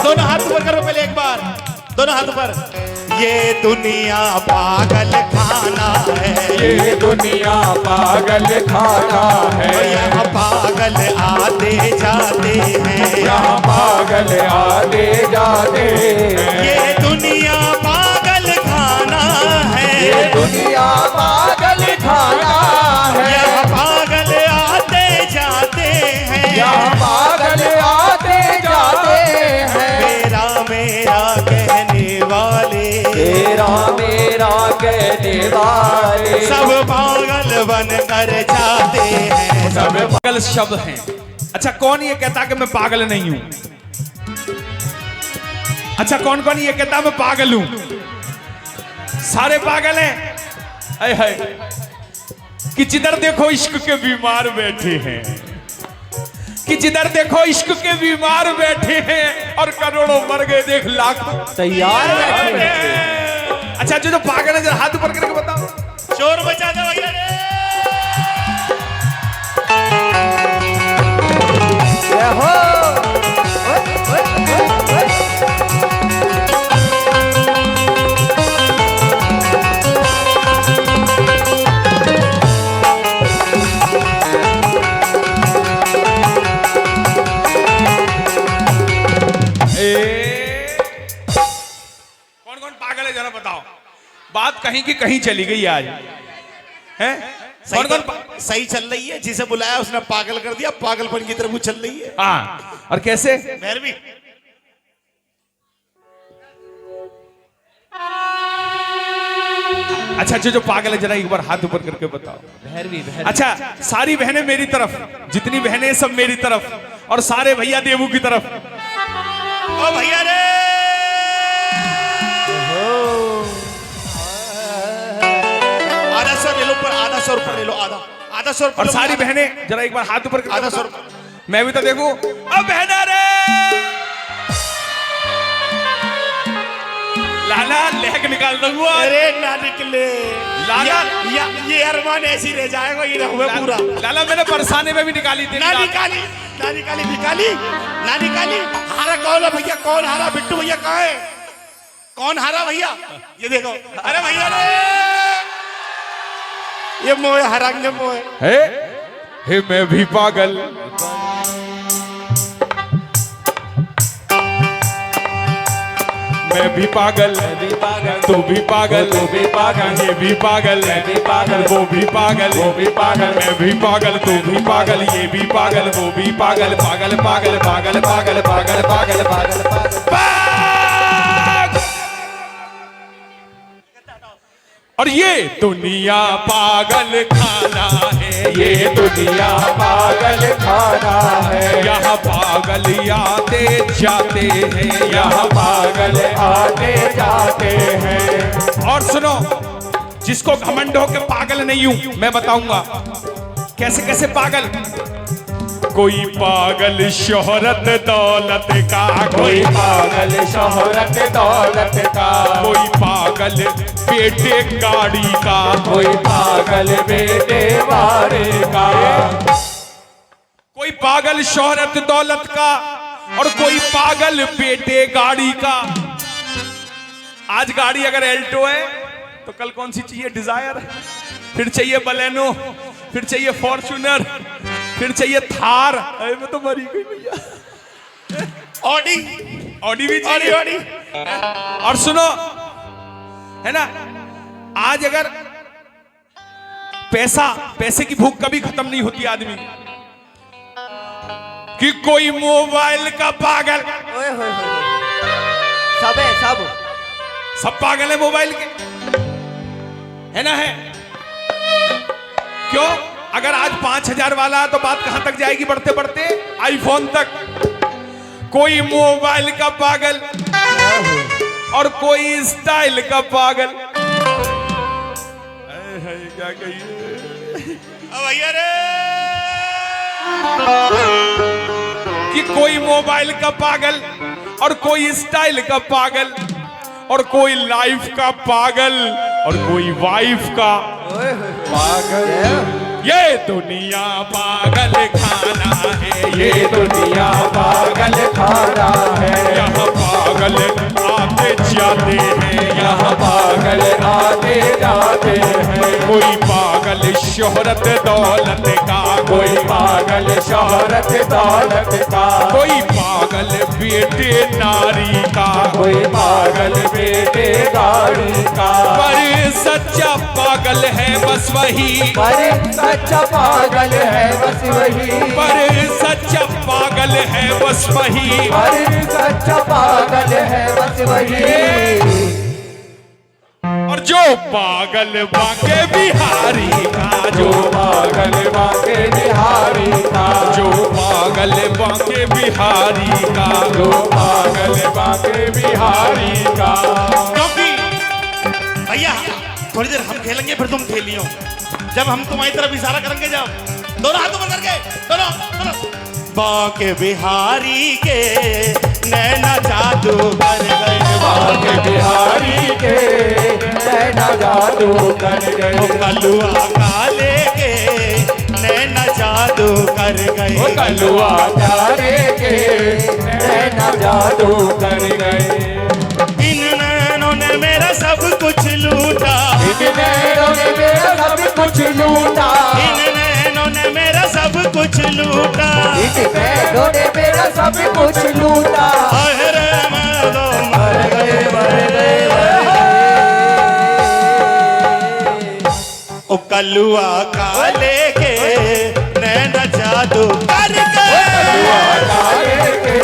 Speaker 5: दोनों हाथ ऊपर करो पहले एक बार, दोनों हाथ ऊपर। ये दुनिया पागल खाना है,
Speaker 6: ये दुनिया पागल खाना है,
Speaker 5: यहाँ पागल आते जाते हैं,
Speaker 6: यहाँ पागल आते जाते हैं।
Speaker 5: ये दुनिया पागल खाना है,
Speaker 2: ये दुनिया पागल खाना है।
Speaker 5: यहाँ पागल आते जाते हैं,
Speaker 2: यहाँ पागल आते जाते हैं।
Speaker 5: मेरा मेरा कहने वाले,
Speaker 2: तेरा मेरा कहने वाले,
Speaker 5: सब पागल बन कर जाते हैं, सब
Speaker 1: पागल शब्द हैं। अच्छा, कौन ये कहता कि मैं पागल नहीं हूं? अच्छा, कौन कौन ये कहता मैं पागल हूं? सारे पागल हैं। आय हाय, कि जिधर देखो इश्क के बीमार बैठे हैं, कि जिधर देखो इश्क के बीमार बैठे हैं, और करोड़ों मर गए देख लाखों
Speaker 2: तैयार बैठे हैं।
Speaker 1: अच्छा, जो पागल है जरा हाथ ऊपर करके बताओ।
Speaker 5: शोर मचा दो भैया रे।
Speaker 2: जय हो। ओए, ओए, ओए, ओए।
Speaker 1: कौन कौन पागल है जरा बताओ। बात कहीं की कहीं चली गई आज है। कौन कौन
Speaker 5: सही चल रही है, जिसे बुलाया उसने पागल कर दिया, पागलपन की तरफ वो चल रही है।
Speaker 1: हाँ, और कैसे?
Speaker 5: भैरवी
Speaker 1: अच्छा, जो पागल है जरा एक बार हाथ ऊपर करके बताओ।
Speaker 2: भैरवी भैरवी।
Speaker 1: अच्छा, सारी बहनें मेरी तरफ, जितनी बहनें हैं सब मेरी तरफ, और सारे भैया देवू की तरफ।
Speaker 5: ओ भैया रे, आधा सौ ले लो, पर आधा सौ रुपये ले लो, आधा सौ रुपये।
Speaker 1: और सारी बहनें जरा एक बार हाथ ऊपर करके
Speaker 5: आधा सौ
Speaker 1: बताओ। मैं भी तो देखूं। अब बहना रे लाला लहक निकाल दूंगा।
Speaker 5: अरे ना निकले
Speaker 1: लाला।
Speaker 5: ये अरमान ऐसी रह जाएगा, ये रहुए पूरा।
Speaker 1: लाला मैंने बरसाने में भी निकाली थी।
Speaker 5: ना निकाली, ना निकाली, निकाली ना निकाली। हारा कौन है भैया? कौन हारा? बिट्टू भैया कहाँ है? कौन हारा भैया? ये देखो। अरे भैया रे, ये मोह हरांगे मोह।
Speaker 1: हे मैं भी पागल, मैं भी पागल, तू भी पागल, ये भी पागल, वो भी पागल, मैं भी पागल, तू भी पागल, ये भी पागल, वो भी पागल, पागल पागल पागल पागल पागल पागल पागल पागल। और ये दुनिया पागल खाना है,
Speaker 6: ये दुनिया पागल खाना है,
Speaker 1: यहाँ पागल आते जाते हैं,
Speaker 6: यहाँ पागल आते जाते हैं।
Speaker 1: और सुनो, जिसको घमंड हो के पागल नहीं हूं, मैं बताऊंगा कैसे कैसे पागल। कोई पागल शोहरत दौलत का,
Speaker 6: कोई पागल शोहरत दौलत का,
Speaker 1: पागल बेटे गाड़ी का,
Speaker 6: कोई पागल बेटे वारे का,
Speaker 1: कोई पागल शोहरत दौलत का और कोई पागल बेटे गाड़ी का। आज गाड़ी अगर एल्टो है तो कल कौन सी चाहिए? डिजायर, फिर चाहिए बलेनो, फिर चाहिए फॉर्च्यूनर, फिर चाहिए थार। अरे मैं तो मरी गई भैया।
Speaker 5: ऑडी,
Speaker 1: ऑडी भी चाहिए।
Speaker 5: ऑडी।
Speaker 1: और सुनो, है ना, आज अगर पैसे की भूख कभी खत्म नहीं होती आदमी कि कोई मोबाइल का पागल।
Speaker 2: ओए होए होए, सब है सब
Speaker 1: पागल है मोबाइल के, है ना? है क्यों? अगर आज 5,000 वाला तो बात कहां तक जाएगी? बढ़ते बढ़ते आईफोन तक। कोई मोबाइल का पागल और कोई स्टाइल का पागल। क्या कहिए
Speaker 5: भैया रे,
Speaker 1: कि कोई मोबाइल का पागल और कोई स्टाइल का पागल और कोई लाइफ का पागल और कोई वाइफ का
Speaker 6: पागल।
Speaker 1: ये दुनिया पागल खाना है,
Speaker 6: ये दुनिया पागल खाना है,
Speaker 1: यहाँ पागल आते जाते हैं,
Speaker 6: यहाँ पागल आते जाते हैं,
Speaker 1: कोई पागल शोहरत दौलत का,
Speaker 6: कोई पागल शोहरत दौलत का,
Speaker 1: कोई पागल बेटे नारी का,
Speaker 6: कोई पागल बेटे गाड़ी का,
Speaker 1: पर सच्चा पागल है बस वही,
Speaker 6: पर सच्चा पागल है बस वही,
Speaker 1: पर सच्चा पागल है बस वही।
Speaker 6: पर सच्चा पागल है बस वही।
Speaker 1: और जो पागल बांके बिहारी का,
Speaker 6: जो पागल बांके बिहारी का,
Speaker 1: जो पागल बांके बिहारी का,
Speaker 6: जो पागल बांके बिहारी का।
Speaker 5: क्योंकि भैया थोड़ी देर हम खेलेंगे फिर तुम खेलियो। जब हम तुम्हारी तरफ इशारा करेंगे, जब दोनों हाथ ऊपर करके, दोनों बांके बिहारी के नैना जादू कर गए,
Speaker 6: बांके बिहारी के नैना जादू कर गए,
Speaker 5: कलुआ काले के नैना जादू कर गए,
Speaker 6: कलुआ काले के नैना जादू कर गए।
Speaker 5: इन नैनों ने मेरा सब कुछ लूटा,
Speaker 6: इन नैनों ने मेरा सब कुछ लूटा,
Speaker 5: इन नैनों ने मेरा सब कुछ लूटा,
Speaker 6: इन नैनों ने मेरा सब कुछ लूटा।
Speaker 5: अरे मैं तो मर गए, ओ कलुआ काले के नैना जादू कर गए,
Speaker 6: काले के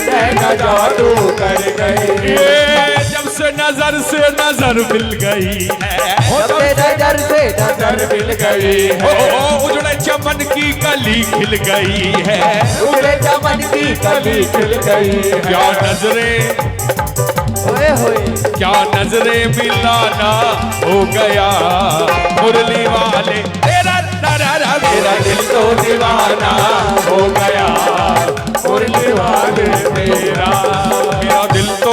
Speaker 6: नैना जादू कर गए।
Speaker 1: ये जब से नजर मिल गई है,
Speaker 6: नजर से नजर मिल गई है,
Speaker 1: उजड़े चमन की कली खिल गई है,
Speaker 6: उजड़े चमन की कली खिल गई है।
Speaker 1: क्या नजरें,
Speaker 2: ओए होए,
Speaker 1: क्या नजरें मिलाना हो गया मुरली वाले, तेरा
Speaker 6: मेरा दिल तो दीवाना हो गया मुरली वाले तेरा।
Speaker 1: मेरा दिल तो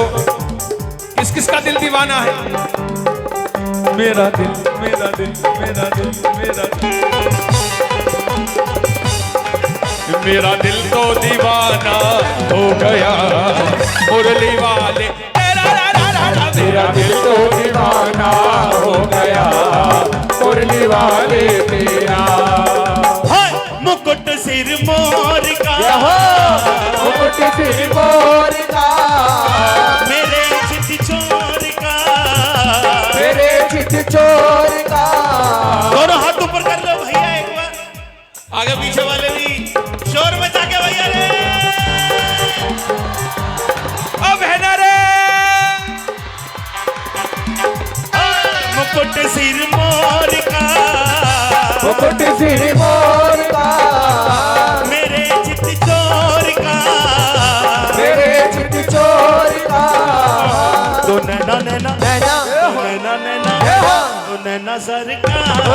Speaker 1: किसका दिल दीवाना है? मेरा दिल, मेरा दिल, मेरा दिल, मेरा दिल, मेरा दिल तो दीवाना हो गया मुरली वाले,
Speaker 6: मेरा दिल तो दीवाना हो गया मुरली वाले तेरा।
Speaker 5: हाय मुकुट सिर मोर का,
Speaker 6: मुकुट सिर मोर का,
Speaker 5: मेरे चित चोर का,
Speaker 6: मेरे चित चोर का।
Speaker 5: दोनों हाथ ऊपर कर लो भैया एक बार, आगे पीछे वाले भी शोर में जाके भैया रे,
Speaker 1: अब है ना रे।
Speaker 5: मुकुट सिर मोर का,
Speaker 6: मुकुट सिर मोर का,
Speaker 5: मेरे चित चोर का,
Speaker 6: मेरे चित चोर का।
Speaker 5: तो नैना नैना
Speaker 2: नैना
Speaker 5: नैना नैना तो नैना सरकार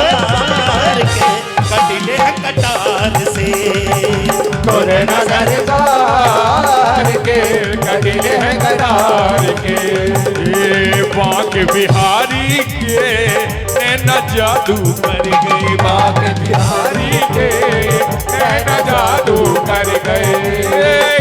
Speaker 5: के कटिले कटार से,
Speaker 6: तोरे नजर कार के कटिले हैं कटार के।
Speaker 1: ये
Speaker 6: माँ के बिहारी के नैना जादू कर गई, माँ के बिहारी के नैना जादू कर गए।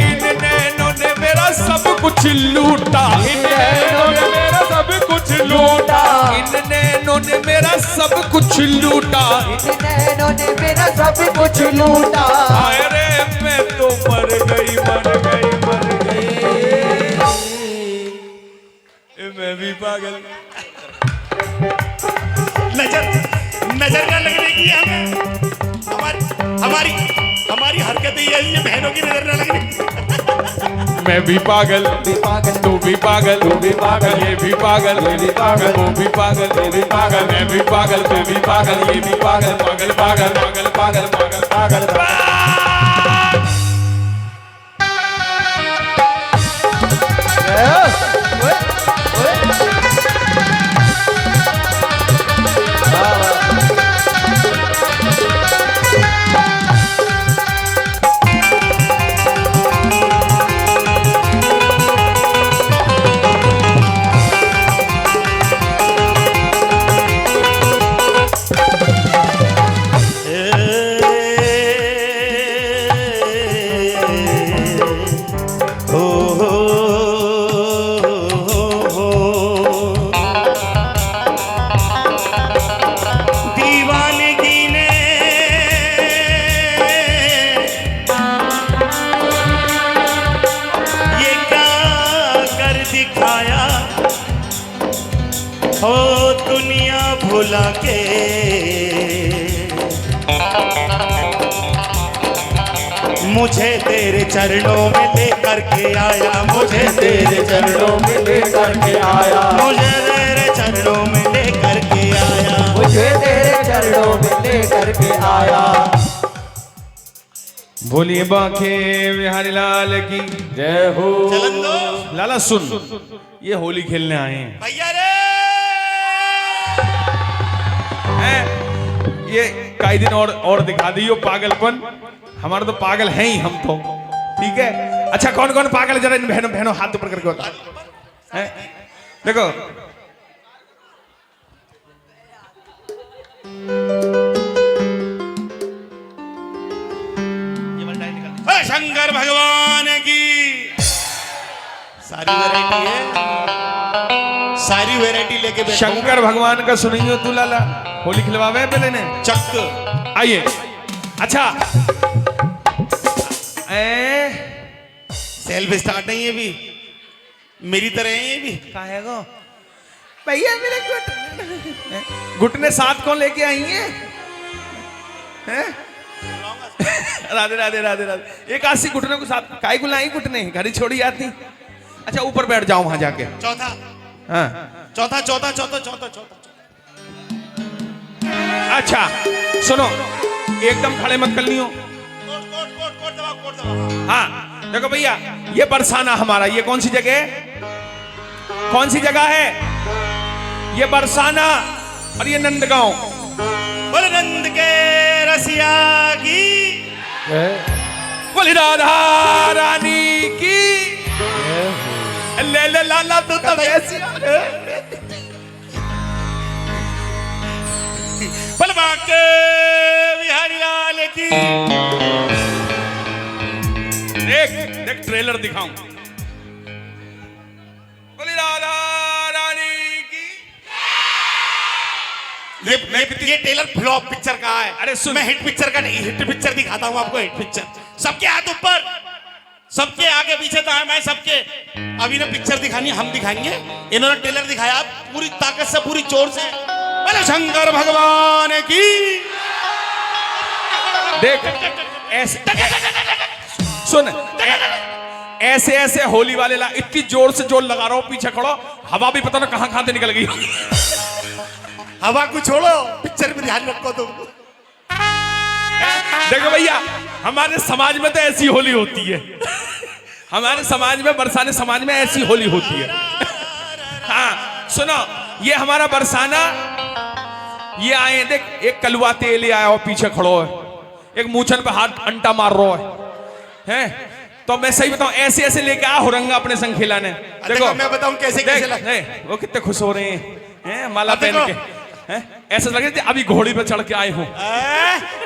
Speaker 1: इन नैनों ने मेरा सब कुछ लूटा,
Speaker 6: इन नैनों ने मेरा सब कुछ लूटा,
Speaker 1: इन नैनों ने मेरा सब कुछ लूटा।
Speaker 2: इन नैनों ने मेरा सब कुछ लूटा।
Speaker 1: अरे मैं तो मर गई, मर गई, मर गई। मैं भी पागल।
Speaker 5: नजर नजर न लगने की हमें, हमारी हमारी हरकतें ये बहनों की नजर न लगने।
Speaker 1: मैं भी पागल, तू भी पागल, तू भी पागल, ये भी पागल, ये भी पागल, वो भी पागल, वो भी पागल, मैं भी पागल, तू भी पागल, ये भी पागल, पागल पागल पागल पागल पागल पागल।
Speaker 5: हो दुनिया भुला के मुझे तेरे चरणों में लेकर के आया, मुझे तेरे चरणों में लेकर के आया, मुझे तेरे चरणों में लेकर के आया,
Speaker 2: मुझे तेरे चरणों में लेकर के आया।
Speaker 1: बोलिए बांके बिहारी लाल की
Speaker 6: जय हो।
Speaker 5: चलन दो
Speaker 1: लाला सुन, ये होली खेलने आए हैं।
Speaker 5: भैया रे,
Speaker 1: ये कई दिन और दिखा दियो पागलपन। हमारे तो पागल हैं ही हम तो, ठीक है। अच्छा कौन कौन पागल, जरा इन बहनों बहनों हाथ ऊपर करके बता। हैं? देखो
Speaker 5: शंकर भगवान की सारी वैरायटी है, सारी वैरायटी लेके बैठा हूं।
Speaker 1: शंकर भगवान का सुनियो तू लाला, होली खिलवावे पहले ने
Speaker 5: चक
Speaker 1: आइए। अच्छा
Speaker 5: सेल्फ स्टार्ट नहीं है भी, मेरी तरह है ये भी।
Speaker 1: काहेगो भैया मेरे घुटने साथ कौन लेके आई हैं? राधे राधे राधे राधे। एक आसी घुटने को साथ काहे को लाई, घुटने घड़ी छोड़ी आती। अच्छा ऊपर बैठ जाओ वहां जाके।
Speaker 5: चौथा
Speaker 1: हाँ
Speaker 5: चौथा चौथा चौथा चौथा चौथा।
Speaker 1: अच्छा सुनो, एकदम खड़े मत कर लियो।
Speaker 5: कोट दबा।
Speaker 1: हाँ देखो भैया, ये बरसाना हमारा, ये कौन सी जगह है? कौन सी जगह है? ये बरसाना और ये नंदगांव।
Speaker 5: बोले नंद के रसिया की,
Speaker 1: बोली राधा रानी की। ले ले लाला तू तो ऐसी
Speaker 5: बोले बांके बिहारी लाल की।
Speaker 1: देख देख ट्रेलर दिखाऊं। बोली राधा रानी की।
Speaker 5: ये ट्रेलर फ्लॉप पिक्चर का है।
Speaker 1: अरे सुन,
Speaker 5: मैं हिट पिक्चर का नहीं, हिट पिक्चर दिखाता हूँ आपको। हिट पिक्चर सबके हाथ ऊपर, सबके आगे पीछे तो है मैं सबके। अभी ना पिक्चर दिखानी हम दिखाएंगे, इन्होंने ट्रेलर दिखाया पूरी ताकत से, पूरी जोर से। बोले शंकर भगवान की।
Speaker 1: देख ऐसे सुन, ऐसे ऐसे होली वाले ला इतनी जोर से जोर लगा रहा हूं, पीछे खड़ो, हवा भी पता ना कहां कहां से निकल गई।
Speaker 5: हवा को छोड़ो, पिक्चर में ध्यान रखो तुम।
Speaker 1: देखो भैया, हमारे समाज में तो ऐसी होली होती है। हमारे समाज में, बरसाने समाज में ऐसी होली होती है। हाँ सुनो, ये हमारा बरसाना, ये आए देख, एक कलवा तेल आया और पीछे खड़ो है, एक मूछन पे हाथ अंटा मार रहा है। तो मैं सही बताऊं, ऐसे ऐसे लेके आ हुरंगा अपने संग खिलाने।
Speaker 5: देखो मैं बताऊं कैसे कैसे
Speaker 1: देख, नहीं, वो कितने खुश हो रहे हैं माला पहन के, हैं? ऐसा लग रहा है अभी घोड़ी पे चढ़ के आए हो।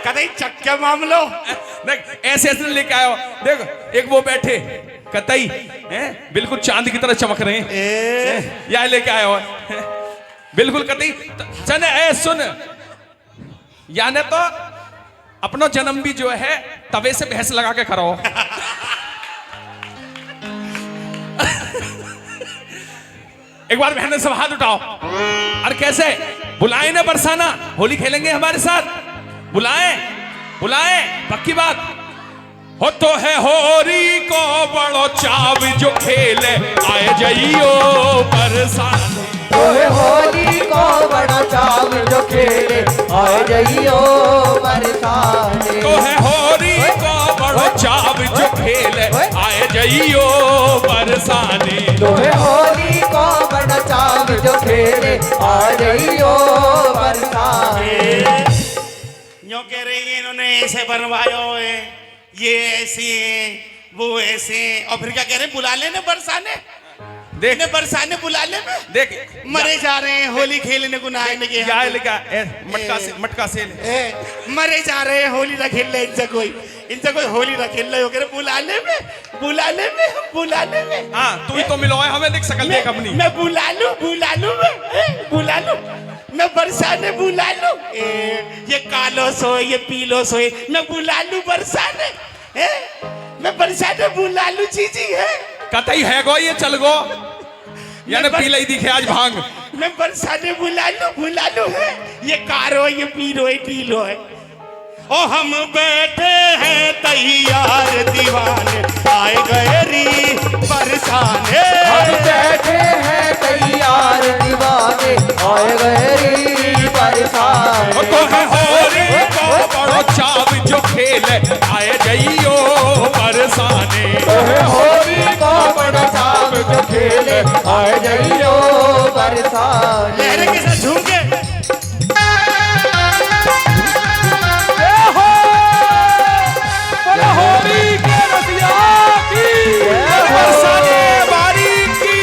Speaker 5: कतई चक्के मामलो।
Speaker 1: देख ऐसे ऐसे लेके आए हो। देख एक वो बैठे कतई हैं बिल्कुल चांद की तरह चमक रहे हैं, या लेके आए हो बिल्कुल कतई। चने ए सुन, याने तो अपना जन्म भी जो है तवे से भैंस लगा के खड़ा हो। एक बार बहन सब हाथ उठाओ। और कैसे बुलाए ना बरसाना, होली खेलेंगे हमारे साथ, बुलाए बुलाए पक्की बात हो। तो है होरी को बड़ो चाव जो खेले आए जाइयो बरसाने।
Speaker 2: तो है होली को बड़ा चाव जो खेले आए जाइयो बरसाने।
Speaker 1: तो है होरी को बड़ो चाव जो खेले आए जाइयो बरसाने।
Speaker 2: तो है होली को बड़ा चाव जो खेले आ जाइयो बरसाने।
Speaker 5: यूं कह रही है इन्होंने ऐसे बनवायो है, ये ऐसे वो ऐसे, और फिर क्या कह रहे हैं बुला लेने बरसाने।
Speaker 1: देख
Speaker 5: बरसाने बुला ले में
Speaker 1: देख
Speaker 5: मरे जा रहे हैं होली खेलने को नहाने के।
Speaker 1: क्या लेगा मटका से
Speaker 5: मरे जा रहे हैं होली ना खेल ले, इनसे कोई होली ना खेल रहे हो। बुलाने में बुलाने में बुलाने में।
Speaker 1: हाँ तू ही तो मिलो है हमें, देख सकल देख अपनी।
Speaker 5: मैं बुला लूं बुला लूं मैं बरसाने बुला लूं। ये कालो सोए ये पीलो सोए, मैं बुला लूं बरसाने। मैं बरसाने बुला लूं चीजी है
Speaker 1: कतई है गो ये चल गो, यानी पीला ही दिखे आज भांग।
Speaker 5: मैं बरसाने बुला लूं है, ये कारो ये पीरो ये पीलो है। ओ हम बैठे हैं तैयार दीवाने, आए गए री बरसाने।
Speaker 2: हम बैठे हैं तैयार दीवाने, आए गए री बरसाने।
Speaker 1: तो है होरी को बड़ो चाव जो खेले आए जाइयो बरसाने।
Speaker 2: तो है होली को बड़ा चाव जो खेले आए जाइयो बरसाने।
Speaker 5: लहरे के साथ झूम के
Speaker 1: होली के रसिया की बरसाने बारी की।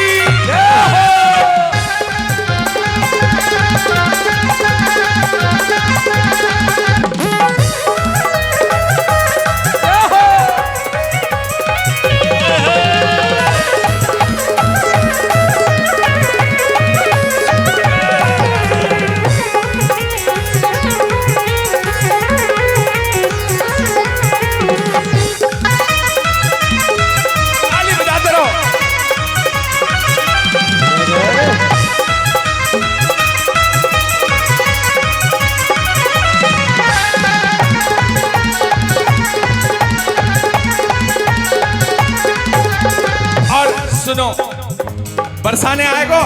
Speaker 1: सुनो बरसाने आएगो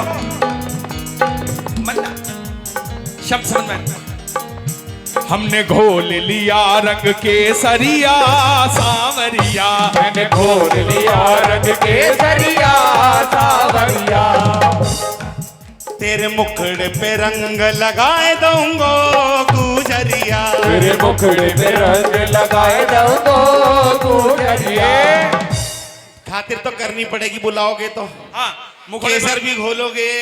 Speaker 1: शब्द समझ में। हमने घोल लिया रंग केसरिया सावरिया,
Speaker 6: मैंने घोल लिया रंग केसरिया सावरिया।
Speaker 5: तेरे मुखड़े पे रंग लगाए दूंगो गुजरिया,
Speaker 6: तेरे मुखड़े पे रंग लगाए दूंगो गुजरिया।
Speaker 5: खातिर तो करनी पड़ेगी, बुलाओगे तो।
Speaker 1: हाँ
Speaker 5: केसर भी घोलोगे,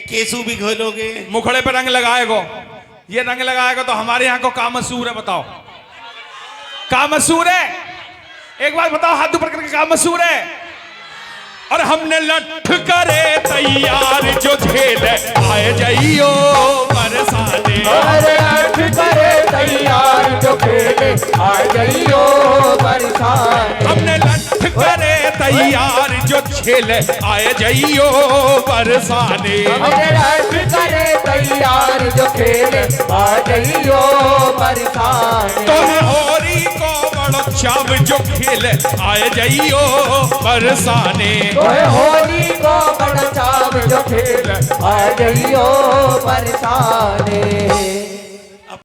Speaker 5: केसू भी घोलोगे।
Speaker 1: मुखड़े पे रंग लगाएगो, ये रंग लगाएगा तो हमारे यहाँ को का मशहूर है बताओ, का मशहूर है? एक बार बताओ हाथ ऊपर करके, का मशहूर है? और हमने लठ करे तैयार जो झेल आए जाइयो बरसाने।
Speaker 2: लठ करे तैयार जो खेले आए जाइयो बरसाने।
Speaker 1: हमने लठ करे तैयार जो झेल आए जाइयो बरसाने।
Speaker 2: हमने लठ करे तैयार जो खेले आ जाइयो बरसाने।
Speaker 1: तो होरी को बड़ो चाव जो खेल आए जाइयो बरसाने।
Speaker 2: तो होली को बड़ा चाव जो खेल आ जाइयो बरसाने।